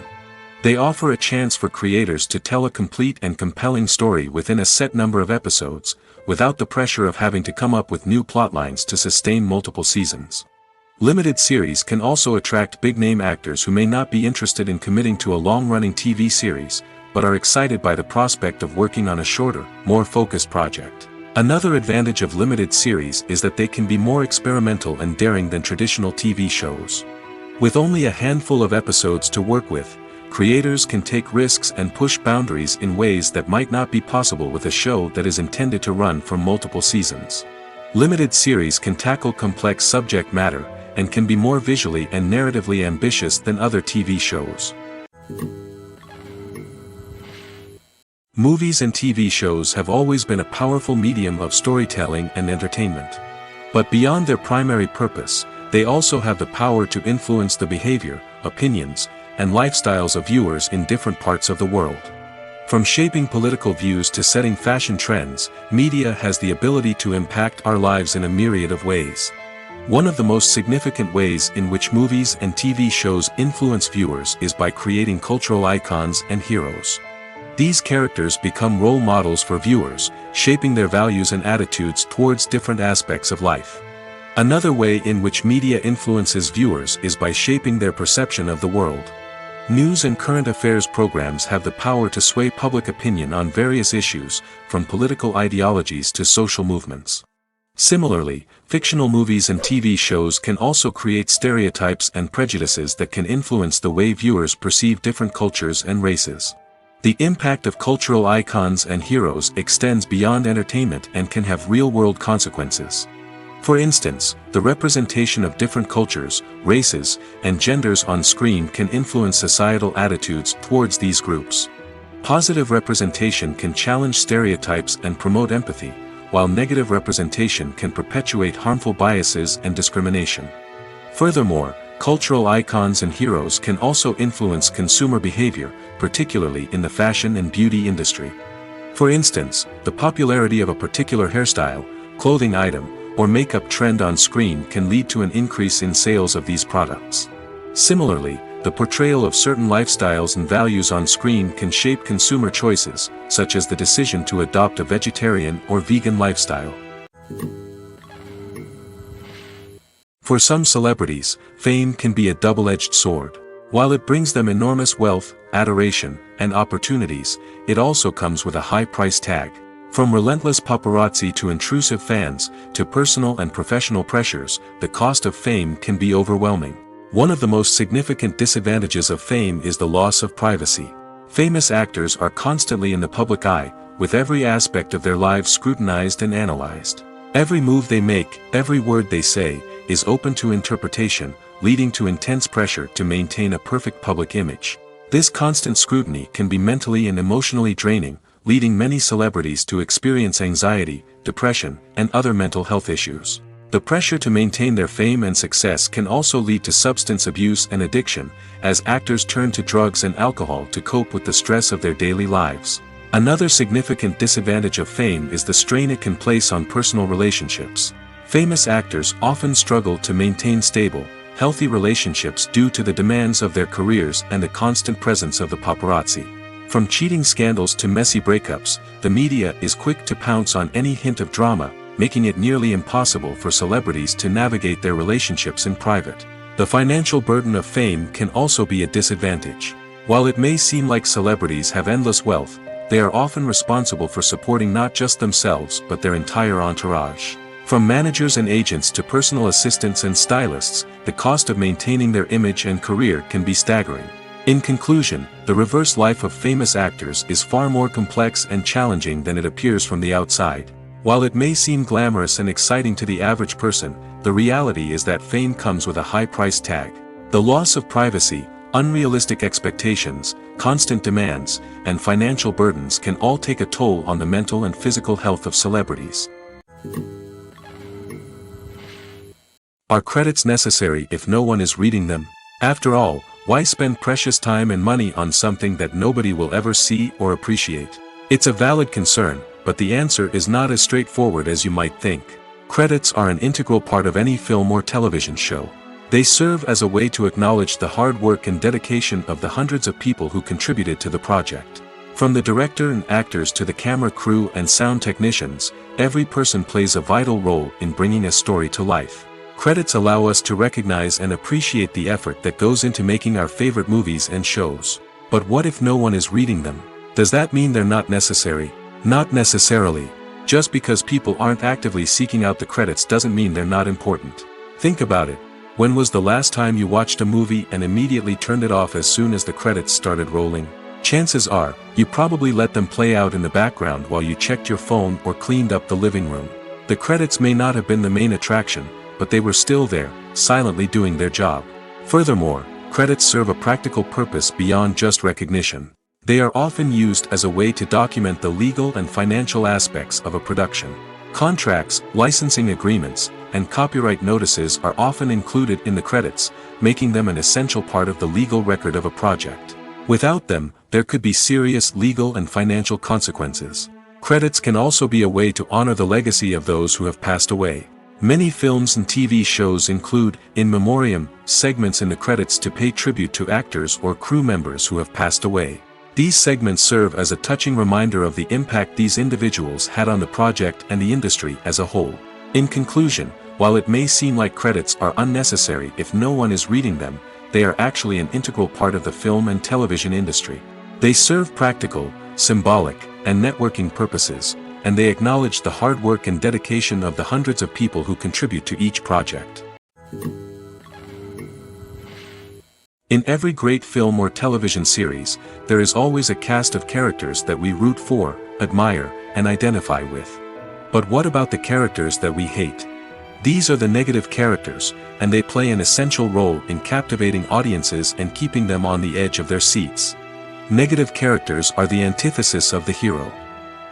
They offer a chance for creators to tell a complete and compelling story within a set number of episodes, without the pressure of having to come up with new plotlines to sustain multiple seasons. Limited series can also attract big-name actors who may not be interested in committing to a long-running TV series, but are excited by the prospect of working on a shorter, more focused project. Another advantage of limited series is that they can be more experimental and daring than traditional TV shows. With only a handful of episodes to work with, creators can take risks and push boundaries in ways that might not be possible with a show that is intended to run for multiple seasons. Limited series can tackle complex subject matter, and can be more visually and narratively ambitious than other TV shows. Movies and TV shows have always been a powerful medium of storytelling and entertainment. But beyond their primary purpose, they also have the power to influence the behavior, opinions, and lifestyles of viewers in different parts of the world. From shaping political views to setting fashion trends, media has the ability to impact our lives in a myriad of ways. One of the most significant ways in which movies and TV shows influence viewers is by creating cultural icons and heroes. These characters become role models for viewers, shaping their values and attitudes towards different aspects of life. Another way in which media influences viewers is by shaping their perception of the world. News and current affairs programs have the power to sway public opinion on various issues, from political ideologies to social movements. Similarly, fictional movies and TV shows can also create stereotypes and prejudices that can influence the way viewers perceive different cultures and races. The impact of cultural icons and heroes extends beyond entertainment and can have real-world consequences. For instance, the representation of different cultures, races, and genders on screen can influence societal attitudes towards these groups. Positive representation can challenge stereotypes and promote empathy, while negative representation can perpetuate harmful biases and discrimination. Furthermore, Cultural icons and heroes can also influence consumer behavior, particularly in the fashion and beauty industry. For instance, the popularity of a particular hairstyle, clothing item, or makeup trend on screen can lead to an increase in sales of these products. Similarly, the portrayal of certain lifestyles and values on screen can shape consumer choices, such as the decision to adopt a vegetarian or vegan lifestyle. For some celebrities, fame can be a double-edged sword. While it brings them enormous wealth, adoration, and opportunities, it also comes with a high price tag. From relentless paparazzi to intrusive fans, to personal and professional pressures, the cost of fame can be overwhelming. One of the most significant disadvantages of fame is the loss of privacy. Famous actors are constantly in the public eye, with every aspect of their lives scrutinized and analyzed. Every move they make, every word they say, is open to interpretation, leading to intense pressure to maintain a perfect public image. This constant scrutiny can be mentally and emotionally draining, leading many celebrities to experience anxiety, depression, and other mental health issues. The pressure to maintain their fame and success can also lead to substance abuse and addiction, as actors turn to drugs and alcohol to cope with the stress of their daily lives. Another significant disadvantage of fame is the strain it can place on personal relationships. Famous actors often struggle to maintain stable, healthy relationships due to the demands of their careers and the constant presence of the paparazzi. From cheating scandals to messy breakups, the media is quick to pounce on any hint of drama, making it nearly impossible for celebrities to navigate their relationships in private. The financial burden of fame can also be a disadvantage. While it may seem like celebrities have endless wealth, they are often responsible for supporting not just themselves but their entire entourage. From managers and agents to personal assistants and stylists, the cost of maintaining their image and career can be staggering. In conclusion, the reverse life of famous actors is far more complex and challenging than it appears from the outside. While it may seem glamorous and exciting to the average person, the reality is that fame comes with a high price tag. The loss of privacy, unrealistic expectations, constant demands, and financial burdens can all take a toll on the mental and physical health of celebrities. Are credits necessary if no one is reading them? After all, why spend precious time and money on something that nobody will ever see or appreciate? It's a valid concern, but the answer is not as straightforward as you might think. Credits are an integral part of any film or television show. They serve as a way to acknowledge the hard work and dedication of the hundreds of people who contributed to the project. From the director and actors to the camera crew and sound technicians, every person plays a vital role in bringing a story to life. Credits allow us to recognize and appreciate the effort that goes into making our favorite movies and shows. But what if no one is reading them? Does that mean they're not necessary? Not necessarily. Just because people aren't actively seeking out the credits doesn't mean they're not important. Think about it. When was the last time you watched a movie and immediately turned it off as soon as the credits started rolling? Chances are, you probably let them play out in the background while you checked your phone or cleaned up the living room. The credits may not have been the main attraction, but they were still there, silently doing their job. Furthermore, credits serve a practical purpose beyond just recognition. They are often used as a way to document the legal and financial aspects of a production. Contracts, licensing agreements, and copyright notices are often included in the credits, making them an essential part of the legal record of a project. Without them, there could be serious legal and financial consequences. Credits can also be a way to honor the legacy of those who have passed away. Many films and TV shows include, in memoriam, segments in the credits to pay tribute to actors or crew members who have passed away. These segments serve as a touching reminder of the impact these individuals had on the project and the industry as a whole. In conclusion, while it may seem like credits are unnecessary if no one is reading them, they are actually an integral part of the film and television industry. They serve practical, symbolic, and networking purposes, and they acknowledge the hard work and dedication of the hundreds of people who contribute to each project. In every great film or television series, there is always a cast of characters that we root for, admire, and identify with. But what about the characters that we hate? These are the negative characters, and they play an essential role in captivating audiences and keeping them on the edge of their seats. Negative characters are the antithesis of the hero.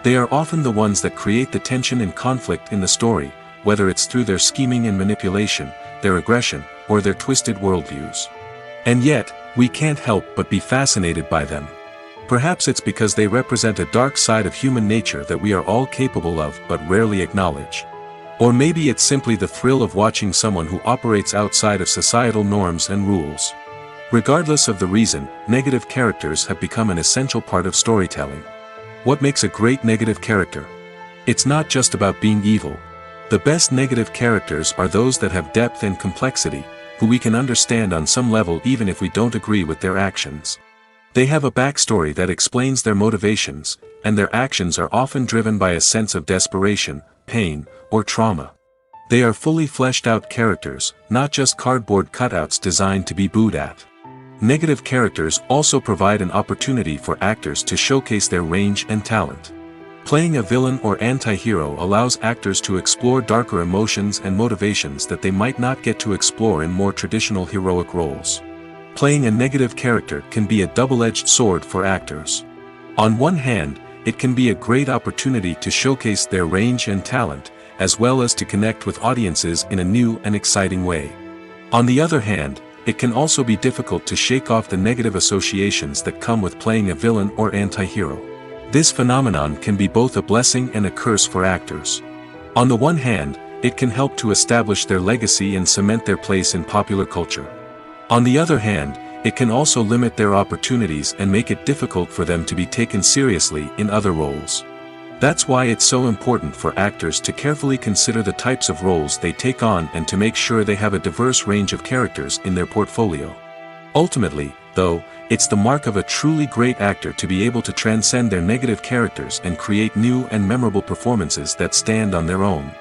They are often the ones that create the tension and conflict in the story, whether it's through their scheming and manipulation, their aggression, or their twisted worldviews. And yet, we can't help but be fascinated by them. Perhaps it's because they represent a dark side of human nature that we are all capable of but rarely acknowledge. Or maybe it's simply the thrill of watching someone who operates outside of societal norms and rules. Regardless of the reason, negative characters have become an essential part of storytelling. What makes a great negative character? It's not just about being evil. The best negative characters are those that have depth and complexity, who we can understand on some level even if we don't agree with their actions. They have a backstory that explains their motivations, and their actions are often driven by a sense of desperation, pain, or trauma. They are fully fleshed out characters, not just cardboard cutouts designed to be booed at. Negative characters also provide an opportunity for actors to showcase their range and talent. Playing a villain or anti-hero allows actors to explore darker emotions and motivations that they might not get to explore in more traditional heroic roles. Playing a negative character can be a double-edged sword for actors. On one hand, it can be a great opportunity to showcase their range and talent, as well as to connect with audiences in a new and exciting way. On the other hand, it can also be difficult to shake off the negative associations that come with playing a villain or anti-hero. This phenomenon can be both a blessing and a curse for actors. On the one hand, it can help to establish their legacy and cement their place in popular culture. On the other hand, it can also limit their opportunities and make it difficult for them to be taken seriously in other roles. That's why it's so important for actors to carefully consider the types of roles they take on and to make sure they have a diverse range of characters in their portfolio. Ultimately, though, it's the mark of a truly great actor to be able to transcend their negative characters and create new and memorable performances that stand on their own.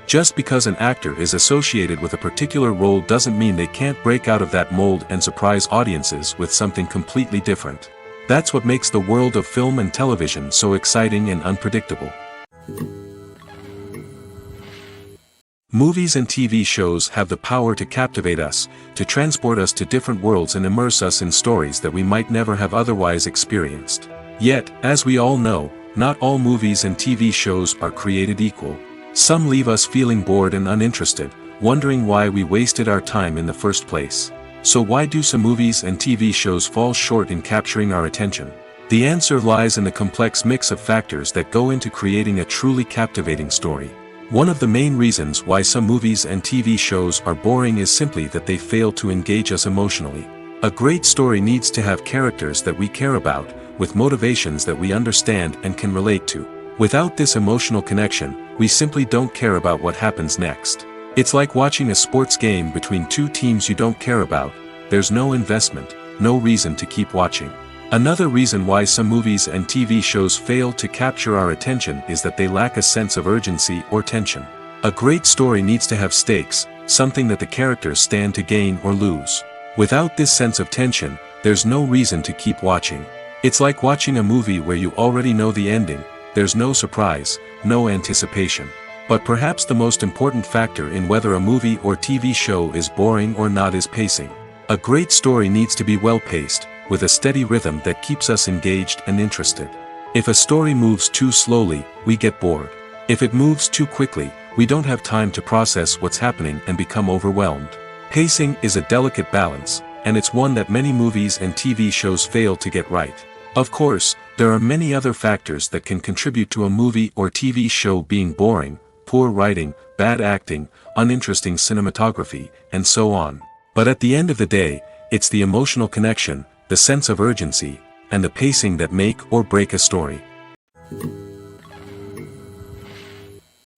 Just because an actor is associated with a particular role doesn't mean they can't break out of that mold and surprise audiences with something completely different. That's what makes the world of film and television so exciting and unpredictable. Movies and TV shows have the power to captivate us, to transport us to different worlds and immerse us in stories that we might never have otherwise experienced. Yet, as we all know, not all movies and TV shows are created equal. Some leave us feeling bored and uninterested, wondering why we wasted our time in the first place. So why do some movies and TV shows fall short in capturing our attention? The answer lies in the complex mix of factors that go into creating a truly captivating story. One of the main reasons why some movies and TV shows are boring is simply that they fail to engage us emotionally. A great story needs to have characters that we care about, with motivations that we understand and can relate to. Without this emotional connection, we simply don't care about what happens next. It's like watching a sports game between two teams you don't care about. There's no investment, no reason to keep watching. Another reason why some movies and TV shows fail to capture our attention is that they lack a sense of urgency or tension. A great story needs to have stakes, something that the characters stand to gain or lose. Without this sense of tension, there's no reason to keep watching. It's like watching a movie where you already know the ending. There's no surprise, no anticipation. But perhaps the most important factor in whether a movie or TV show is boring or not is pacing. A great story needs to be well-paced, with a steady rhythm that keeps us engaged and interested. If a story moves too slowly, we get bored. If it moves too quickly, we don't have time to process what's happening and become overwhelmed. Pacing is a delicate balance, and it's one that many movies and TV shows fail to get right. Of course, there are many other factors that can contribute to a movie or TV show being boring: poor writing, bad acting, uninteresting cinematography, and so on. But at the end of the day, it's the emotional connection, the sense of urgency, and the pacing that make or break a story.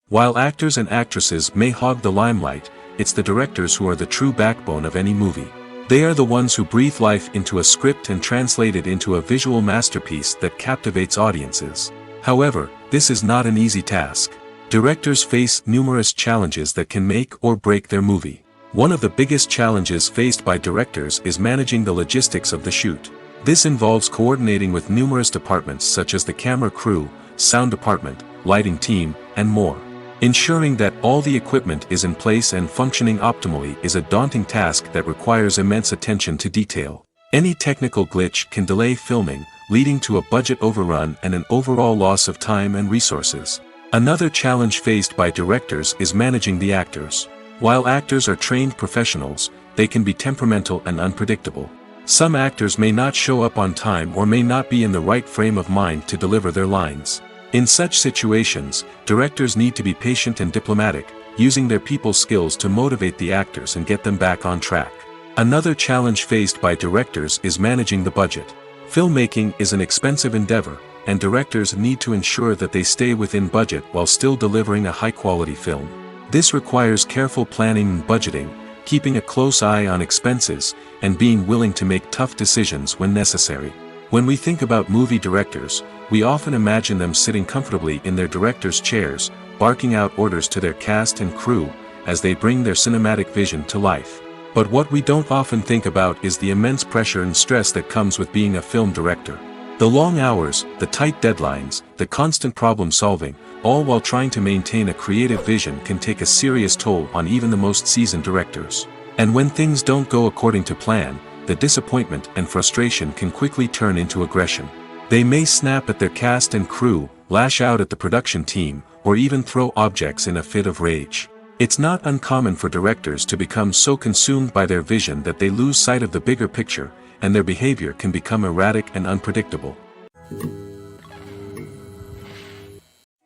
While actors and actresses may hog the limelight, it's the directors who are the true backbone of any movie. They are the ones who breathe life into a script and translate it into a visual masterpiece that captivates audiences. However, this is not an easy task. Directors face numerous challenges that can make or break their movie. One of the biggest challenges faced by directors is managing the logistics of the shoot. This involves coordinating with numerous departments such as the camera crew, sound department, lighting team, and more. Ensuring that all the equipment is in place and functioning optimally is a daunting task that requires immense attention to detail. Any technical glitch can delay filming, leading to a budget overrun and an overall loss of time and resources. Another challenge faced by directors is managing the actors. While actors are trained professionals, they can be temperamental and unpredictable. Some actors may not show up on time or may not be in the right frame of mind to deliver their lines. In such situations, directors need to be patient and diplomatic, using their people skills to motivate the actors and get them back on track. Another challenge faced by directors is managing the budget. Filmmaking is an expensive endeavor, and directors need to ensure that they stay within budget while still delivering a high-quality film. This requires careful planning and budgeting, keeping a close eye on expenses, and being willing to make tough decisions when necessary. When we think about movie directors, we often imagine them sitting comfortably in their director's chairs, barking out orders to their cast and crew, as they bring their cinematic vision to life. But what we don't often think about is the immense pressure and stress that comes with being a film director. The long hours, the tight deadlines, the constant problem solving, all while trying to maintain a creative vision can take a serious toll on even the most seasoned directors. And when things don't go according to plan, the disappointment and frustration can quickly turn into aggression. They may snap at their cast and crew, lash out at the production team, or even throw objects in a fit of rage. It's not uncommon for directors to become so consumed by their vision that they lose sight of the bigger picture, and their behavior can become erratic and unpredictable.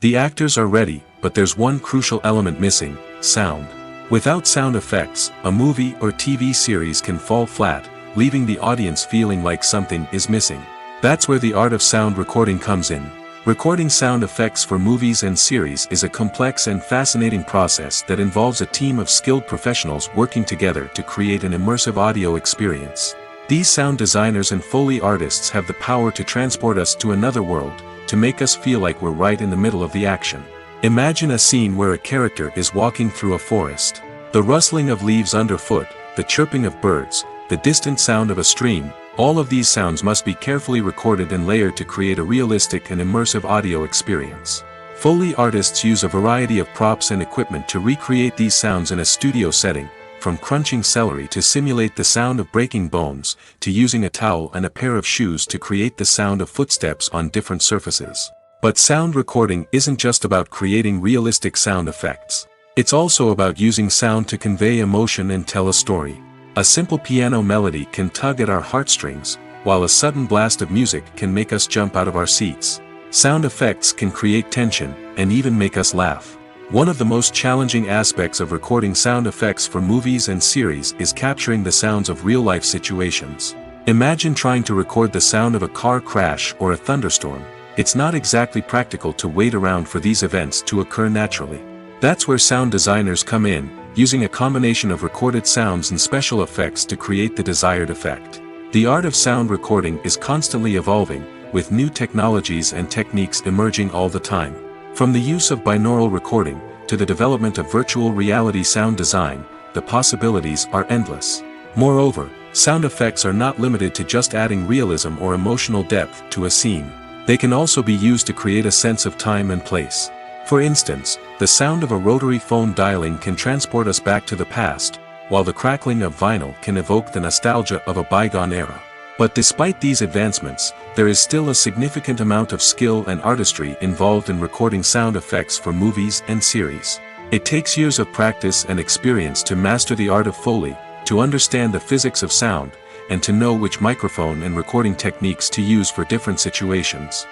The actors are ready, but there's one crucial element missing: sound. Without sound effects, a movie or TV series can fall flat, leaving the audience feeling like something is missing. That's where the art of sound recording comes in. Recording sound effects for movies and series is a complex and fascinating process that involves a team of skilled professionals working together to create an immersive audio experience. These sound designers and Foley artists have the power to transport us to another world, to make us feel like we're right in the middle of the action. Imagine a scene where a character is walking through a forest. The rustling of leaves underfoot, the chirping of birds, the distant sound of a stream, all of these sounds must be carefully recorded and layered to create a realistic and immersive audio experience. Foley artists use a variety of props and equipment to recreate these sounds in a studio setting, from crunching celery to simulate the sound of breaking bones, to using a towel and a pair of shoes to create the sound of footsteps on different surfaces. But sound recording isn't just about creating realistic sound effects. It's also about using sound to convey emotion and tell a story. A simple piano melody can tug at our heartstrings, while a sudden blast of music can make us jump out of our seats. Sound effects can create tension, and even make us laugh. One of the most challenging aspects of recording sound effects for movies and series is capturing the sounds of real-life situations. Imagine trying to record the sound of a car crash or a thunderstorm. It's not exactly practical to wait around for these events to occur naturally. That's where sound designers come in, using a combination of recorded sounds and special effects to create the desired effect. The art of sound recording is constantly evolving, with new technologies and techniques emerging all the time. From the use of binaural recording, to the development of virtual reality sound design, the possibilities are endless. Moreover, sound effects are not limited to just adding realism or emotional depth to a scene. They can also be used to create a sense of time and place. For instance, the sound of a rotary phone dialing can transport us back to the past, while the crackling of vinyl can evoke the nostalgia of a bygone era. But despite these advancements, there is still a significant amount of skill and artistry involved in recording sound effects for movies and series. It takes years of practice and experience to master the art of Foley, to understand the physics of sound, and to know which microphone and recording techniques to use for different situations.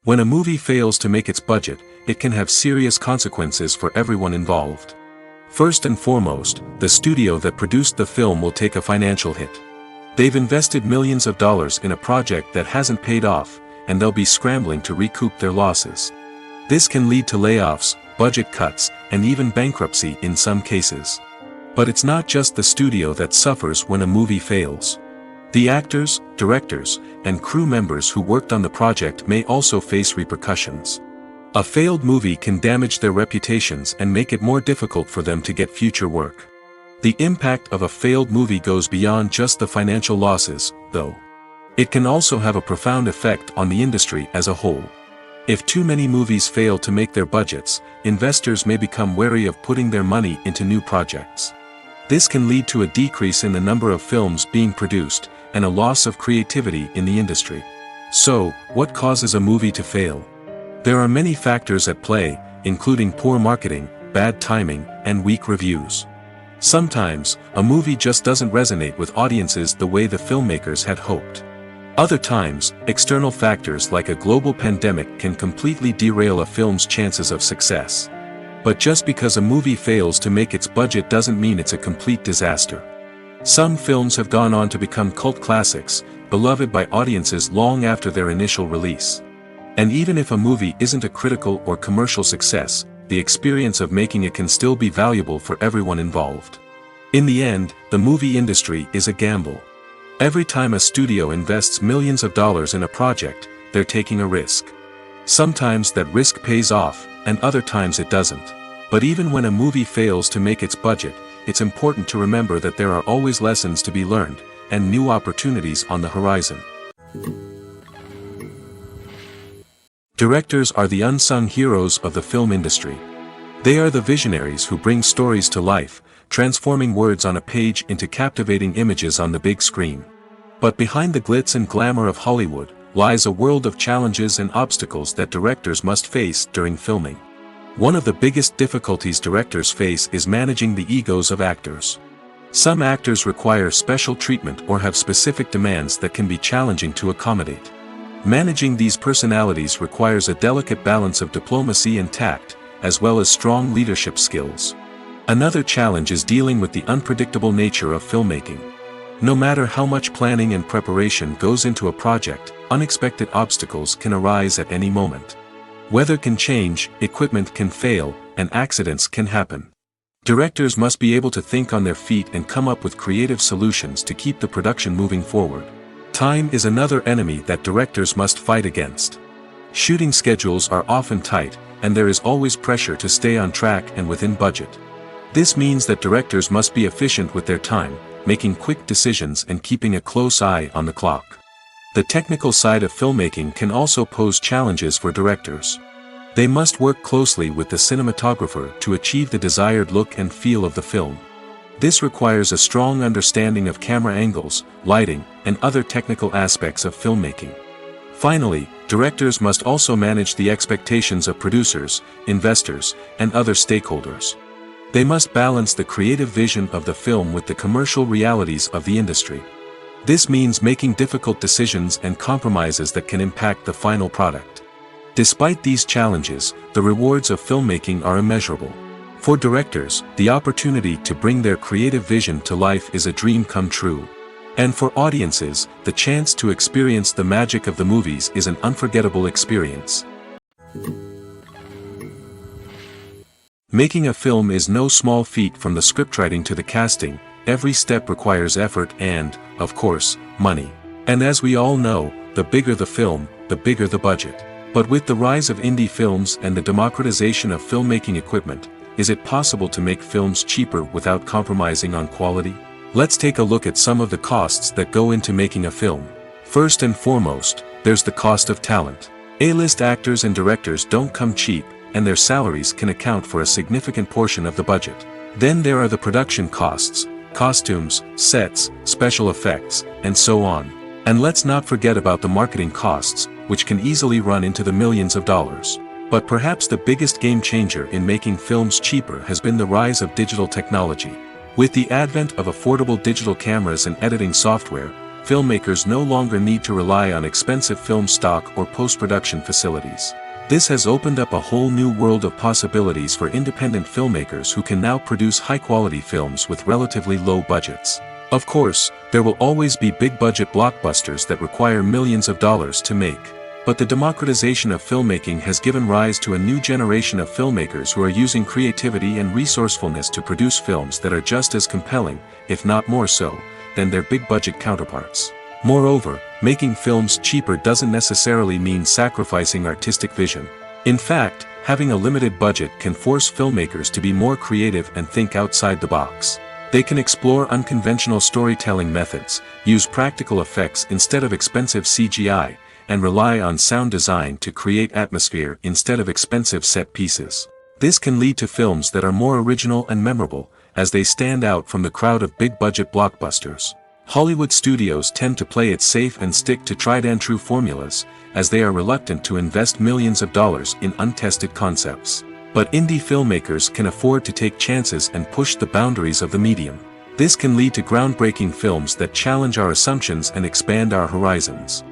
When a movie fails to make its budget, it can have serious consequences for everyone involved. First and foremost, the studio that produced the film will take a financial hit. They've invested millions of dollars in a project that hasn't paid off, and they'll be scrambling to recoup their losses. This can lead to layoffs, budget cuts, and even bankruptcy in some cases. But it's not just the studio that suffers when a movie fails. The actors, directors, and crew members who worked on the project may also face repercussions. A failed movie can damage their reputations and make it more difficult for them to get future work. The impact of a failed movie goes beyond just the financial losses, though. It can also have a profound effect on the industry as a whole. If too many movies fail to make their budgets, investors may become wary of putting their money into new projects. This can lead to a decrease in the number of films being produced, and a loss of creativity in the industry. So, what causes a movie to fail? There are many factors at play, including poor marketing, bad timing, and weak reviews. Sometimes, a movie just doesn't resonate with audiences the way the filmmakers had hoped. Other times, external factors like a global pandemic can completely derail a film's chances of success. But just because a movie fails to make its budget doesn't mean it's a complete disaster. Some films have gone on to become cult classics, beloved by audiences long after their initial release. And even if a movie isn't a critical or commercial success, the experience of making it can still be valuable for everyone involved. In the end, the movie industry is a gamble. Every time a studio invests millions of dollars in a project, they're taking a risk. Sometimes that risk pays off, and other times it doesn't. But even when a movie fails to make its budget, it's important to remember that there are always lessons to be learned, and new opportunities on the horizon. Directors are the unsung heroes of the film industry. They are the visionaries who bring stories to life, transforming words on a page into captivating images on the big screen. But behind the glitz and glamour of Hollywood, lies a world of challenges and obstacles that directors must face during filming. One of the biggest difficulties directors face is managing the egos of actors. Some actors require special treatment or have specific demands that can be challenging to accommodate. Managing these personalities requires a delicate balance of diplomacy and tact, as well as strong leadership skills. Another challenge is dealing with the unpredictable nature of filmmaking. No matter how much planning and preparation goes into a project, unexpected obstacles can arise at any moment. Weather can change, equipment can fail, and accidents can happen. Directors must be able to think on their feet and come up with creative solutions to keep the production moving forward. Time is another enemy that directors must fight against. Shooting schedules are often tight, and there is always pressure to stay on track and within budget. This means that directors must be efficient with their time, making quick decisions and keeping a close eye on the clock. The technical side of filmmaking can also pose challenges for directors. They must work closely with the cinematographer to achieve the desired look and feel of the film. This requires a strong understanding of camera angles, lighting, and other technical aspects of filmmaking. Finally, directors must also manage the expectations of producers, investors, and other stakeholders. They must balance the creative vision of the film with the commercial realities of the industry. This means making difficult decisions and compromises that can impact the final product. Despite these challenges, the rewards of filmmaking are immeasurable. For directors, the opportunity to bring their creative vision to life is a dream come true. And for audiences, the chance to experience the magic of the movies is an unforgettable experience. Making a film is no small feat. From the scriptwriting to the casting, every step requires effort and, of course, money. And as we all know, the bigger the film, the bigger the budget. But with the rise of indie films and the democratization of filmmaking equipment, is it possible to make films cheaper without compromising on quality? Let's take a look at some of the costs that go into making a film. First and foremost, there's the cost of talent. A-list actors and directors don't come cheap, and their salaries can account for a significant portion of the budget. Then there are the production costs, costumes, sets, special effects, and so on. And let's not forget about the marketing costs, which can easily run into the millions of dollars. But perhaps the biggest game changer in making films cheaper has been the rise of digital technology. With the advent of affordable digital cameras and editing software, filmmakers no longer need to rely on expensive film stock or post-production facilities. This has opened up a whole new world of possibilities for independent filmmakers who can now produce high-quality films with relatively low budgets. Of course, there will always be big-budget blockbusters that require millions of dollars to make. But the democratization of filmmaking has given rise to a new generation of filmmakers who are using creativity and resourcefulness to produce films that are just as compelling, if not more so, than their big-budget counterparts. Moreover, making films cheaper doesn't necessarily mean sacrificing artistic vision. In fact, having a limited budget can force filmmakers to be more creative and think outside the box. They can explore unconventional storytelling methods, use practical effects instead of expensive CGI, and rely on sound design to create atmosphere instead of expensive set pieces. This can lead to films that are more original and memorable, as they stand out from the crowd of big-budget blockbusters. Hollywood studios tend to play it safe and stick to tried-and-true formulas, as they are reluctant to invest millions of dollars in untested concepts. But indie filmmakers can afford to take chances and push the boundaries of the medium. This can lead to groundbreaking films that challenge our assumptions and expand our horizons.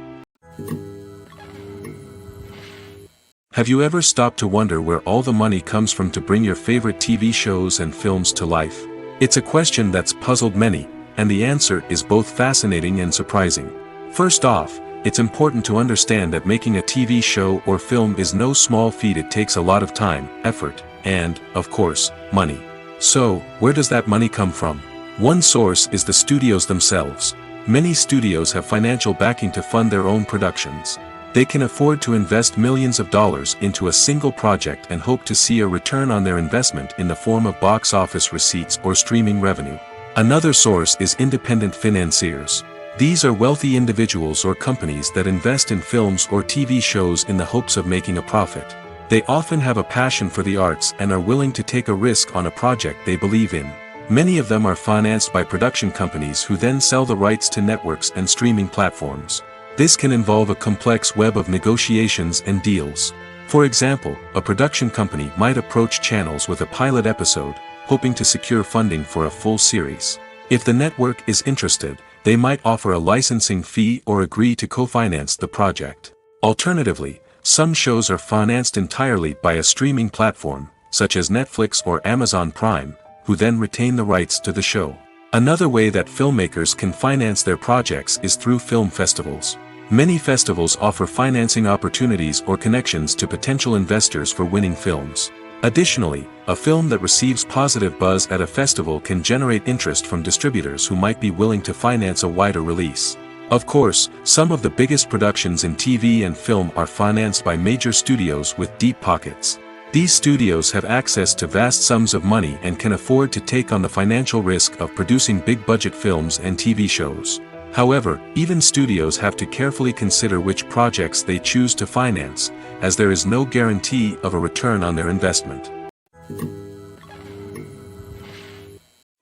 Have you ever stopped to wonder where all the money comes from to bring your favorite TV shows and films to life? It's a question that's puzzled many, and the answer is both fascinating and surprising. First off, it's important to understand that making a TV show or film is no small feat. It takes a lot of time, effort, and, of course, money. So, where does that money come from? One source is the studios themselves. Many studios have financial backing to fund their own productions. They can afford to invest millions of dollars into a single project and hope to see a return on their investment in the form of box office receipts or streaming revenue. Another source is independent financiers. These are wealthy individuals or companies that invest in films or TV shows in the hopes of making a profit. They often have a passion for the arts and are willing to take a risk on a project they believe in. Many of them are financed by production companies who then sell the rights to networks and streaming platforms. This can involve a complex web of negotiations and deals. For example, a production company might approach channels with a pilot episode, hoping to secure funding for a full series. If the network is interested, they might offer a licensing fee or agree to co-finance the project. Alternatively, some shows are financed entirely by a streaming platform, such as Netflix or Amazon Prime, who then retain the rights to the show. Another way that filmmakers can finance their projects is through film festivals. Many festivals offer financing opportunities or connections to potential investors for winning films. Additionally, a film that receives positive buzz at a festival can generate interest from distributors who might be willing to finance a wider release. Of course, some of the biggest productions in TV and film are financed by major studios with deep pockets. These studios have access to vast sums of money and can afford to take on the financial risk of producing big-budget films and TV shows. However, even studios have to carefully consider which projects they choose to finance, as there is no guarantee of a return on their investment.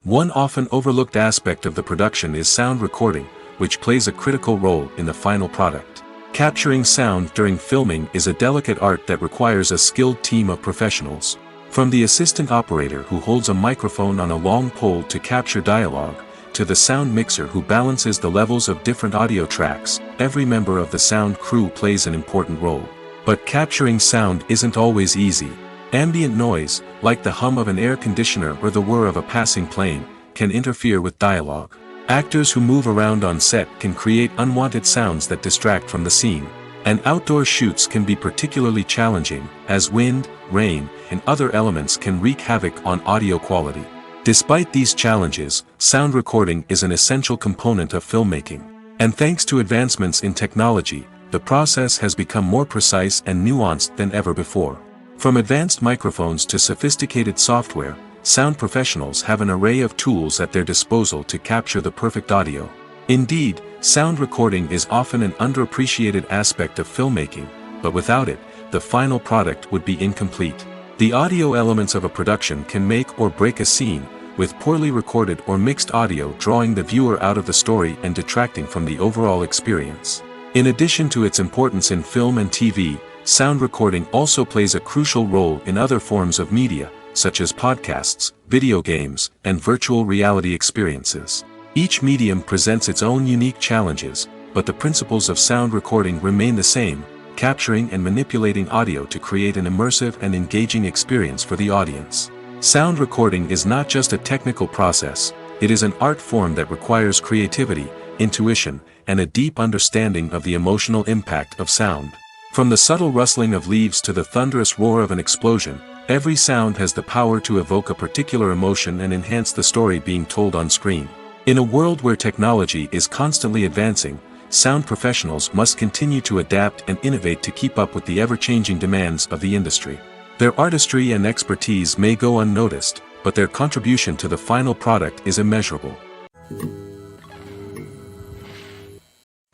One often overlooked aspect of the production is sound recording, which plays a critical role in the final product. Capturing sound during filming is a delicate art that requires a skilled team of professionals. From the assistant operator who holds a microphone on a long pole to capture dialogue, to the sound mixer who balances the levels of different audio tracks, every member of the sound crew plays an important role. But capturing sound isn't always easy. Ambient noise, like the hum of an air conditioner or the whir of a passing plane, can interfere with dialogue. Actors who move around on set can create unwanted sounds that distract from the scene. And outdoor shoots can be particularly challenging, as wind, rain, and other elements can wreak havoc on audio quality. Despite these challenges, sound recording is an essential component of filmmaking. And thanks to advancements in technology, the process has become more precise and nuanced than ever before. From advanced microphones to sophisticated software, sound professionals have an array of tools at their disposal to capture the perfect audio. Indeed, sound recording is often an underappreciated aspect of filmmaking, but without it, the final product would be incomplete. The audio elements of a production can make or break a scene, with poorly recorded or mixed audio drawing the viewer out of the story and detracting from the overall experience. In addition to its importance in film and TV, sound recording also plays a crucial role in other forms of media, such as podcasts, video games, and virtual reality experiences. Each medium presents its own unique challenges, but the principles of sound recording remain the same: capturing and manipulating audio to create an immersive and engaging experience for the audience. Sound recording is not just a technical process, it is an art form that requires creativity, intuition, and a deep understanding of the emotional impact of sound. From the subtle rustling of leaves to the thunderous roar of an explosion, every sound has the power to evoke a particular emotion and enhance the story being told on screen. In a world where technology is constantly advancing, sound professionals must continue to adapt and innovate to keep up with the ever-changing demands of the industry. Their artistry and expertise may go unnoticed, but their contribution to the final product is immeasurable.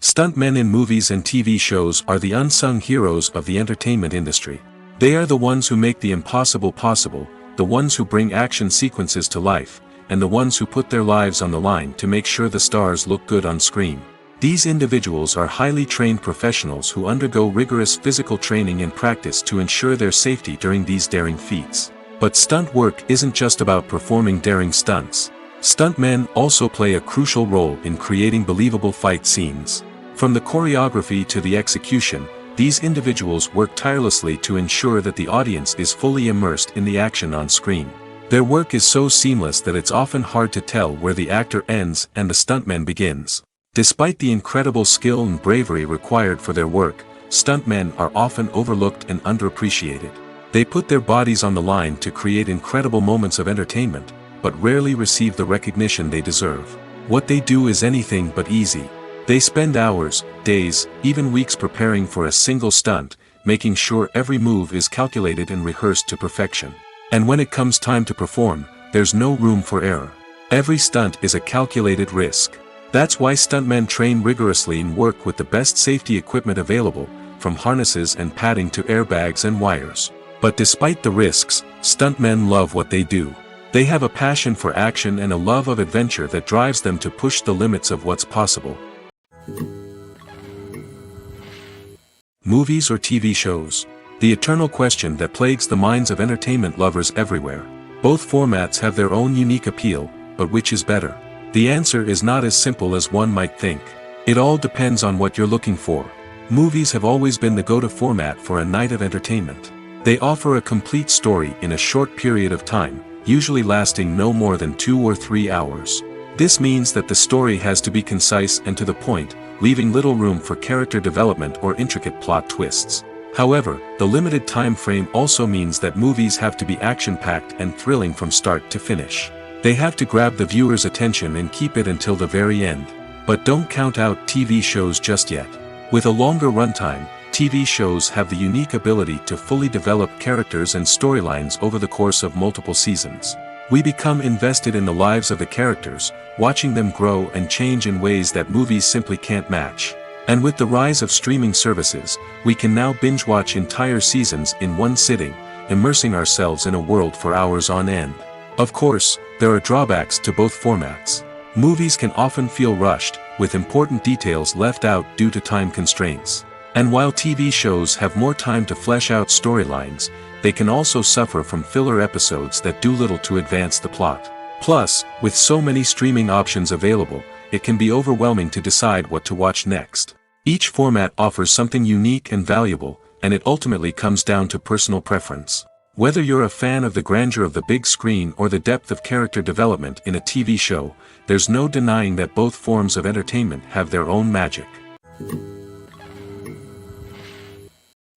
Stuntmen in movies and TV shows are the unsung heroes of the entertainment industry. They are the ones who make the impossible possible, the ones who bring action sequences to life, and the ones who put their lives on the line to make sure the stars look good on screen. These individuals are highly trained professionals who undergo rigorous physical training and practice to ensure their safety during these daring feats. But stunt work isn't just about performing daring stunts. Stuntmen also play a crucial role in creating believable fight scenes. From the choreography to the execution, these individuals work tirelessly to ensure that the audience is fully immersed in the action on screen. Their work is so seamless that it's often hard to tell where the actor ends and the stuntman begins. Despite the incredible skill and bravery required for their work, stuntmen are often overlooked and underappreciated. They put their bodies on the line to create incredible moments of entertainment, but rarely receive the recognition they deserve. What they do is anything but easy. They spend hours, days, even weeks preparing for a single stunt, making sure every move is calculated and rehearsed to perfection. And when it comes time to perform, there's no room for error. Every stunt is a calculated risk. That's why stuntmen train rigorously and work with the best safety equipment available, from harnesses and padding to airbags and wires. But despite the risks, stuntmen love what they do. They have a passion for action and a love of adventure that drives them to push the limits of what's possible. Movies or TV shows? The eternal question that plagues the minds of entertainment lovers everywhere. Both formats have their own unique appeal, but which is better? The answer is not as simple as one might think. It all depends on what you're looking for. Movies have always been the go-to format for a night of entertainment. They offer a complete story in a short period of time, usually lasting no more than 2 or 3 hours. This means that the story has to be concise and to the point, leaving little room for character development or intricate plot twists. However, the limited time frame also means that movies have to be action-packed and thrilling from start to finish. They have to grab the viewer's attention and keep it until the very end. But don't count out TV shows just yet. With a longer runtime, TV shows have the unique ability to fully develop characters and storylines over the course of multiple seasons. We become invested in the lives of the characters, watching them grow and change in ways that movies simply can't match. And with the rise of streaming services, we can now binge-watch entire seasons in one sitting, immersing ourselves in a world for hours on end. Of course, there are drawbacks to both formats. Movies can often feel rushed, with important details left out due to time constraints. And while TV shows have more time to flesh out storylines, they can also suffer from filler episodes that do little to advance the plot. Plus, with so many streaming options available, it can be overwhelming to decide what to watch next. Each format offers something unique and valuable, and it ultimately comes down to personal preference. Whether you're a fan of the grandeur of the big screen or the depth of character development in a TV show, there's no denying that both forms of entertainment have their own magic.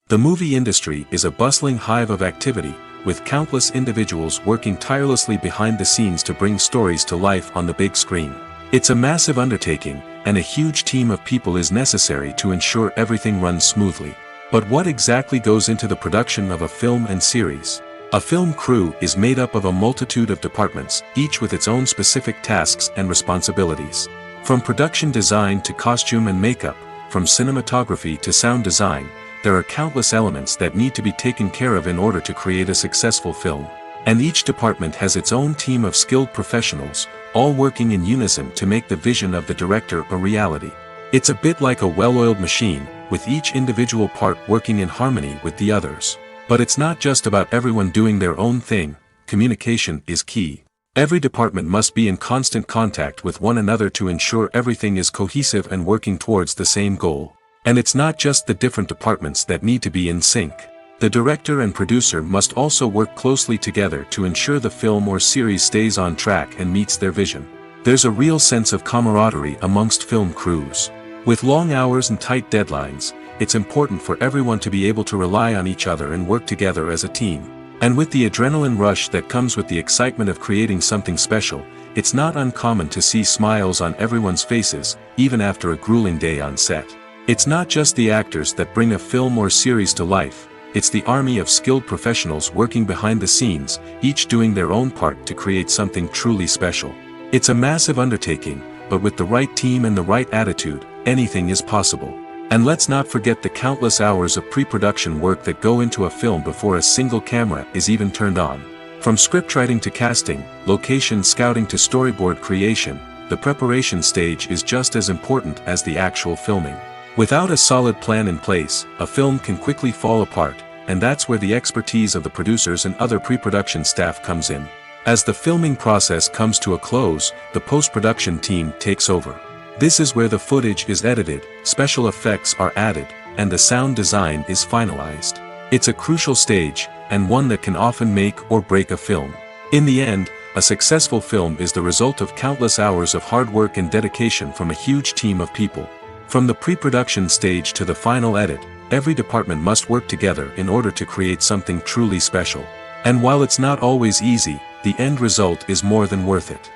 The movie industry is a bustling hive of activity, with countless individuals working tirelessly behind the scenes to bring stories to life on the big screen. It's a massive undertaking, and a huge team of people is necessary to ensure everything runs smoothly. But what exactly goes into the production of a film and series? A film crew is made up of a multitude of departments, each with its own specific tasks and responsibilities. From production design to costume and makeup, from cinematography to sound design, there are countless elements that need to be taken care of in order to create a successful film. And each department has its own team of skilled professionals, all working in unison to make the vision of the director a reality. It's a bit like a well-oiled machine, with each individual part working in harmony with the others. But it's not just about everyone doing their own thing. Communication is key. Every department must be in constant contact with one another to ensure everything is cohesive and working towards the same goal. And it's not just the different departments that need to be in sync. The director and producer must also work closely together to ensure the film or series stays on track and meets their vision. There's a real sense of camaraderie amongst film crews. With long hours and tight deadlines, it's important for everyone to be able to rely on each other and work together as a team. And with the adrenaline rush that comes with the excitement of creating something special, it's not uncommon to see smiles on everyone's faces, even after a grueling day on set. It's not just the actors that bring a film or series to life, it's the army of skilled professionals working behind the scenes, each doing their own part to create something truly special. It's a massive undertaking, but with the right team and the right attitude, anything is possible. And let's not forget the countless hours of pre-production work that go into a film before a single camera is even turned on. From scriptwriting to casting, location scouting to storyboard creation, the preparation stage is just as important as the actual filming. Without a solid plan in place, a film can quickly fall apart, and that's where the expertise of the producers and other pre-production staff comes in. As the filming process comes to a close, the post-production team takes over. This is where the footage is edited, special effects are added, and the sound design is finalized. It's a crucial stage, and one that can often make or break a film. In the end, a successful film is the result of countless hours of hard work and dedication from a huge team of people. From the pre-production stage to the final edit, every department must work together in order to create something truly special. And while it's not always easy, the end result is more than worth it.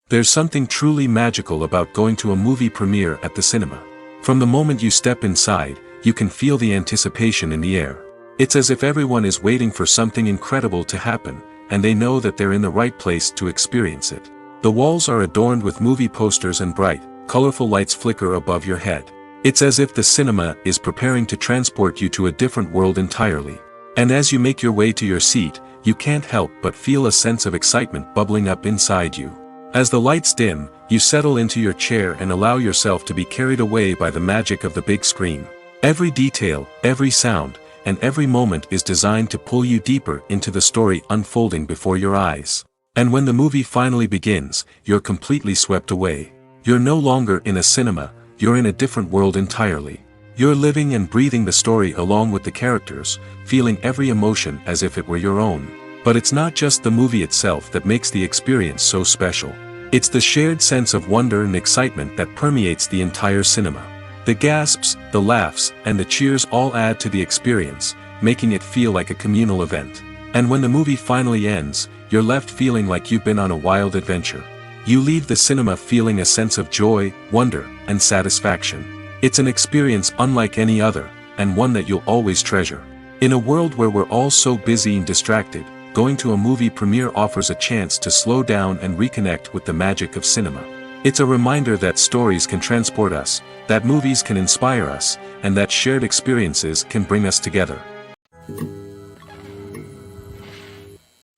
There's something truly magical about going to a movie premiere at the cinema. From the moment you step inside, you can feel the anticipation in the air. It's as if everyone is waiting for something incredible to happen, and they know that they're in the right place to experience it. The walls are adorned with movie posters and bright, colorful lights flicker above your head. It's as if the cinema is preparing to transport you to a different world entirely. And as you make your way to your seat, you can't help but feel a sense of excitement bubbling up inside you. As the lights dim, you settle into your chair and allow yourself to be carried away by the magic of the big screen. Every detail, every sound, and every moment is designed to pull you deeper into the story unfolding before your eyes. And when the movie finally begins, you're completely swept away. You're no longer in a cinema, you're in a different world entirely. You're living and breathing the story along with the characters, feeling every emotion as if it were your own. But it's not just the movie itself that makes the experience so special. It's the shared sense of wonder and excitement that permeates the entire cinema. The gasps, the laughs, and the cheers all add to the experience, making it feel like a communal event. And when the movie finally ends, you're left feeling like you've been on a wild adventure. You leave the cinema feeling a sense of joy, wonder, and satisfaction. It's an experience unlike any other, and one that you'll always treasure. In a world where we're all so busy and distracted, going to a movie premiere offers a chance to slow down and reconnect with the magic of cinema. It's a reminder that stories can transport us, that movies can inspire us, and that shared experiences can bring us together.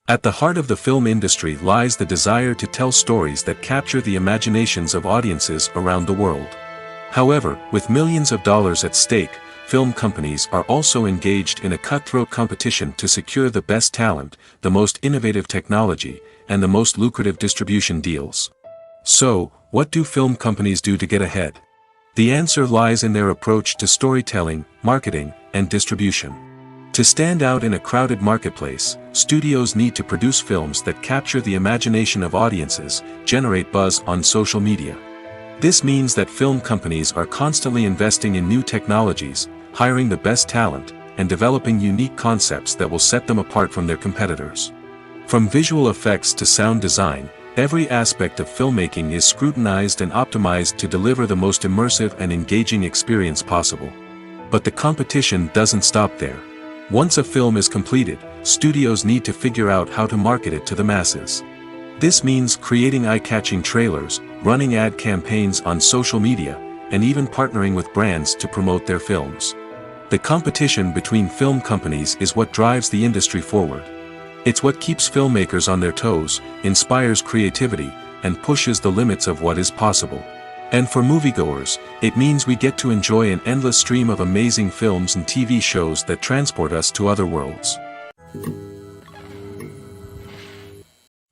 At the heart of the film industry lies the desire to tell stories that capture the imaginations of audiences around the world. However, with millions of dollars at stake, film companies are also engaged in a cutthroat competition to secure the best talent, the most innovative technology, and the most lucrative distribution deals. So, what do film companies do to get ahead? The answer lies in their approach to storytelling, marketing, and distribution. To stand out in a crowded marketplace, studios need to produce films that capture the imagination of audiences, generate buzz on social media. This means that film companies are constantly investing in new technologies, hiring the best talent, and developing unique concepts that will set them apart from their competitors. From visual effects to sound design, every aspect of filmmaking is scrutinized and optimized to deliver the most immersive and engaging experience possible. But the competition doesn't stop there. Once a film is completed, studios need to figure out how to market it to the masses. This means creating eye-catching trailers, running ad campaigns on social media, and even partnering with brands to promote their films. The competition between film companies is what drives the industry forward. It's what keeps filmmakers on their toes, inspires creativity, and pushes the limits of what is possible. And for moviegoers, it means we get to enjoy an endless stream of amazing films and TV shows that transport us to other worlds.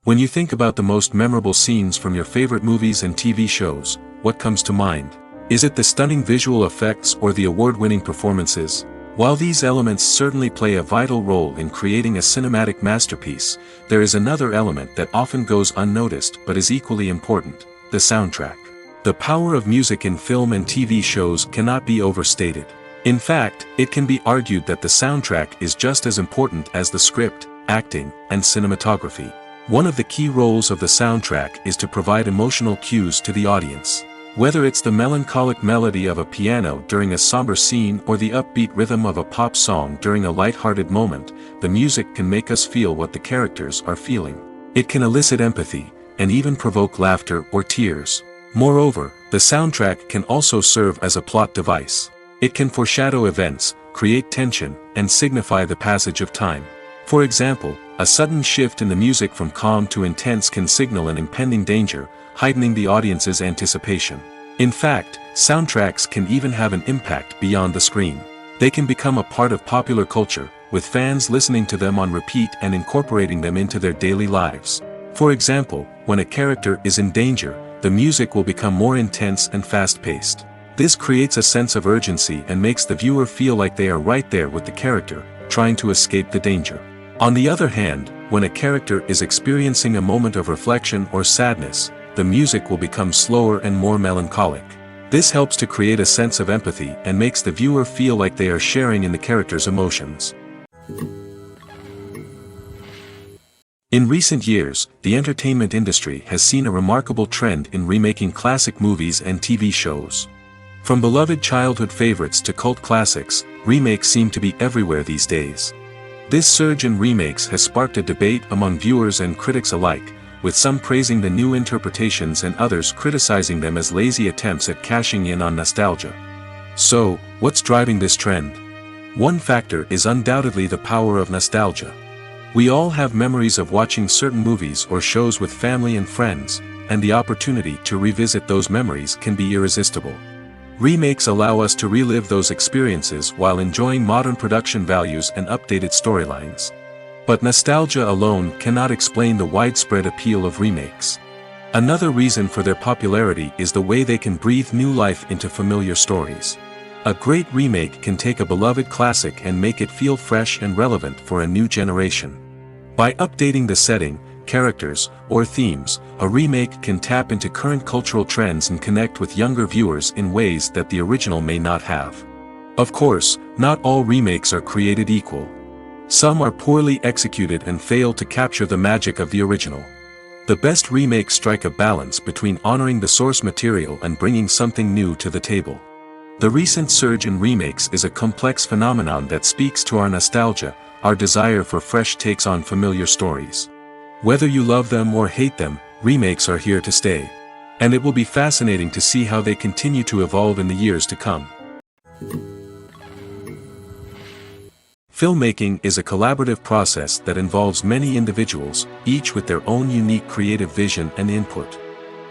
When you think about the most memorable scenes from your favorite movies and TV shows, what comes to mind? Is it the stunning visual effects or the award-winning performances? While these elements certainly play a vital role in creating a cinematic masterpiece, there is another element that often goes unnoticed but is equally important: the soundtrack. The power of music in film and TV shows cannot be overstated. In fact, it can be argued that the soundtrack is just as important as the script, acting, and cinematography. One of the key roles of the soundtrack is to provide emotional cues to the audience. Whether it's the melancholic melody of a piano during a somber scene or the upbeat rhythm of a pop song during a light-hearted moment, the music can make us feel what the characters are feeling. It can elicit empathy, and even provoke laughter or tears. Moreover, the soundtrack can also serve as a plot device. It can foreshadow events, create tension, and signify the passage of time. For example, a sudden shift in the music from calm to intense can signal an impending danger, heightening the audience's anticipation. In fact, soundtracks can even have an impact beyond the screen. They can become a part of popular culture, with fans listening to them on repeat and incorporating them into their daily lives. For example, when a character is in danger, the music will become more intense and fast-paced. This creates a sense of urgency and makes the viewer feel like they are right there with the character, trying to escape the danger. On the other hand, when a character is experiencing a moment of reflection or sadness, the music will become slower and more melancholic. This helps to create a sense of empathy and makes the viewer feel like they are sharing in the character's emotions. In recent years, the entertainment industry has seen a remarkable trend in remaking classic movies and TV shows. From beloved childhood favorites to cult classics, remakes seem to be everywhere these days. This surge in remakes has sparked a debate among viewers and critics alike, with some praising the new interpretations and others criticizing them as lazy attempts at cashing in on nostalgia. So, what's driving this trend? One factor is undoubtedly the power of nostalgia. We all have memories of watching certain movies or shows with family and friends, and the opportunity to revisit those memories can be irresistible. Remakes allow us to relive those experiences while enjoying modern production values and updated storylines. But nostalgia alone cannot explain the widespread appeal of remakes. Another reason for their popularity is the way they can breathe new life into familiar stories. A great remake can take a beloved classic and make it feel fresh and relevant for a new generation. By updating the setting, characters, or themes, a remake can tap into current cultural trends and connect with younger viewers in ways that the original may not have. Of course, not all remakes are created equal. Some are poorly executed and fail to capture the magic of the original. The best remakes strike a balance between honoring the source material and bringing something new to the table. The recent surge in remakes is a complex phenomenon that speaks to our nostalgia, our desire for fresh takes on familiar stories. Whether you love them or hate them, remakes are here to stay. And it will be fascinating to see how they continue to evolve in the years to come. Filmmaking is a collaborative process that involves many individuals, each with their own unique creative vision and input.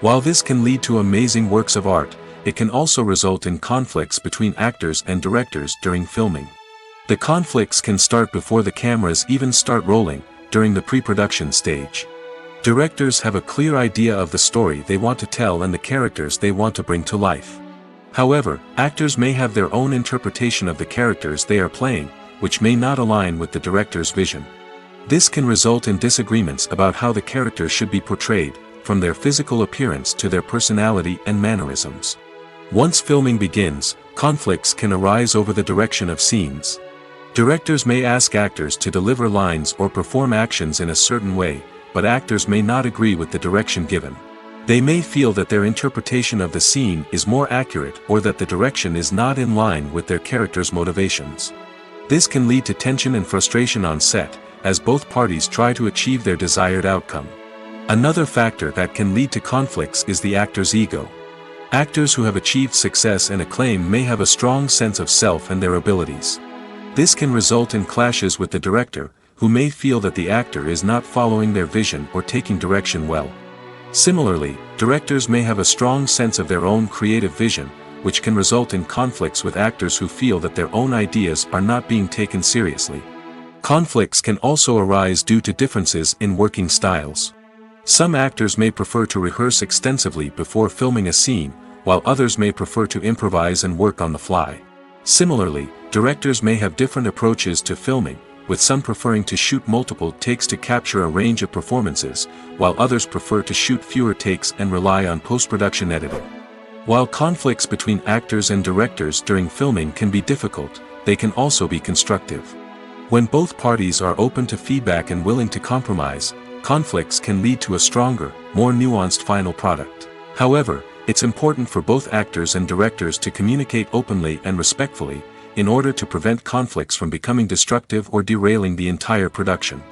While this can lead to amazing works of art, it can also result in conflicts between actors and directors during filming. The conflicts can start before the cameras even start rolling, during the pre-production stage. Directors have a clear idea of the story they want to tell and the characters they want to bring to life. However, actors may have their own interpretation of the characters they are playing, which may not align with the director's vision. This can result in disagreements about how the characters should be portrayed, from their physical appearance to their personality and mannerisms. Once filming begins, conflicts can arise over the direction of scenes. Directors may ask actors to deliver lines or perform actions in a certain way, but actors may not agree with the direction given. They may feel that their interpretation of the scene is more accurate or that the direction is not in line with their character's motivations. This can lead to tension and frustration on set, as both parties try to achieve their desired outcome. Another factor that can lead to conflicts is the actor's ego. Actors who have achieved success and acclaim may have a strong sense of self and their abilities. This can result in clashes with the director, who may feel that the actor is not following their vision or taking direction well. Similarly, directors may have a strong sense of their own creative vision, which can result in conflicts with actors who feel that their own ideas are not being taken seriously. Conflicts can also arise due to differences in working styles. Some actors may prefer to rehearse extensively before filming a scene, while others may prefer to improvise and work on the fly. Similarly, directors may have different approaches to filming, with some preferring to shoot multiple takes to capture a range of performances, while others prefer to shoot fewer takes and rely on post-production editing. While conflicts between actors and directors during filming can be difficult, they can also be constructive. When both parties are open to feedback and willing to compromise, conflicts can lead to a stronger, more nuanced final product. However, it's important for both actors and directors to communicate openly and respectfully, in order to prevent conflicts from becoming destructive or derailing the entire production.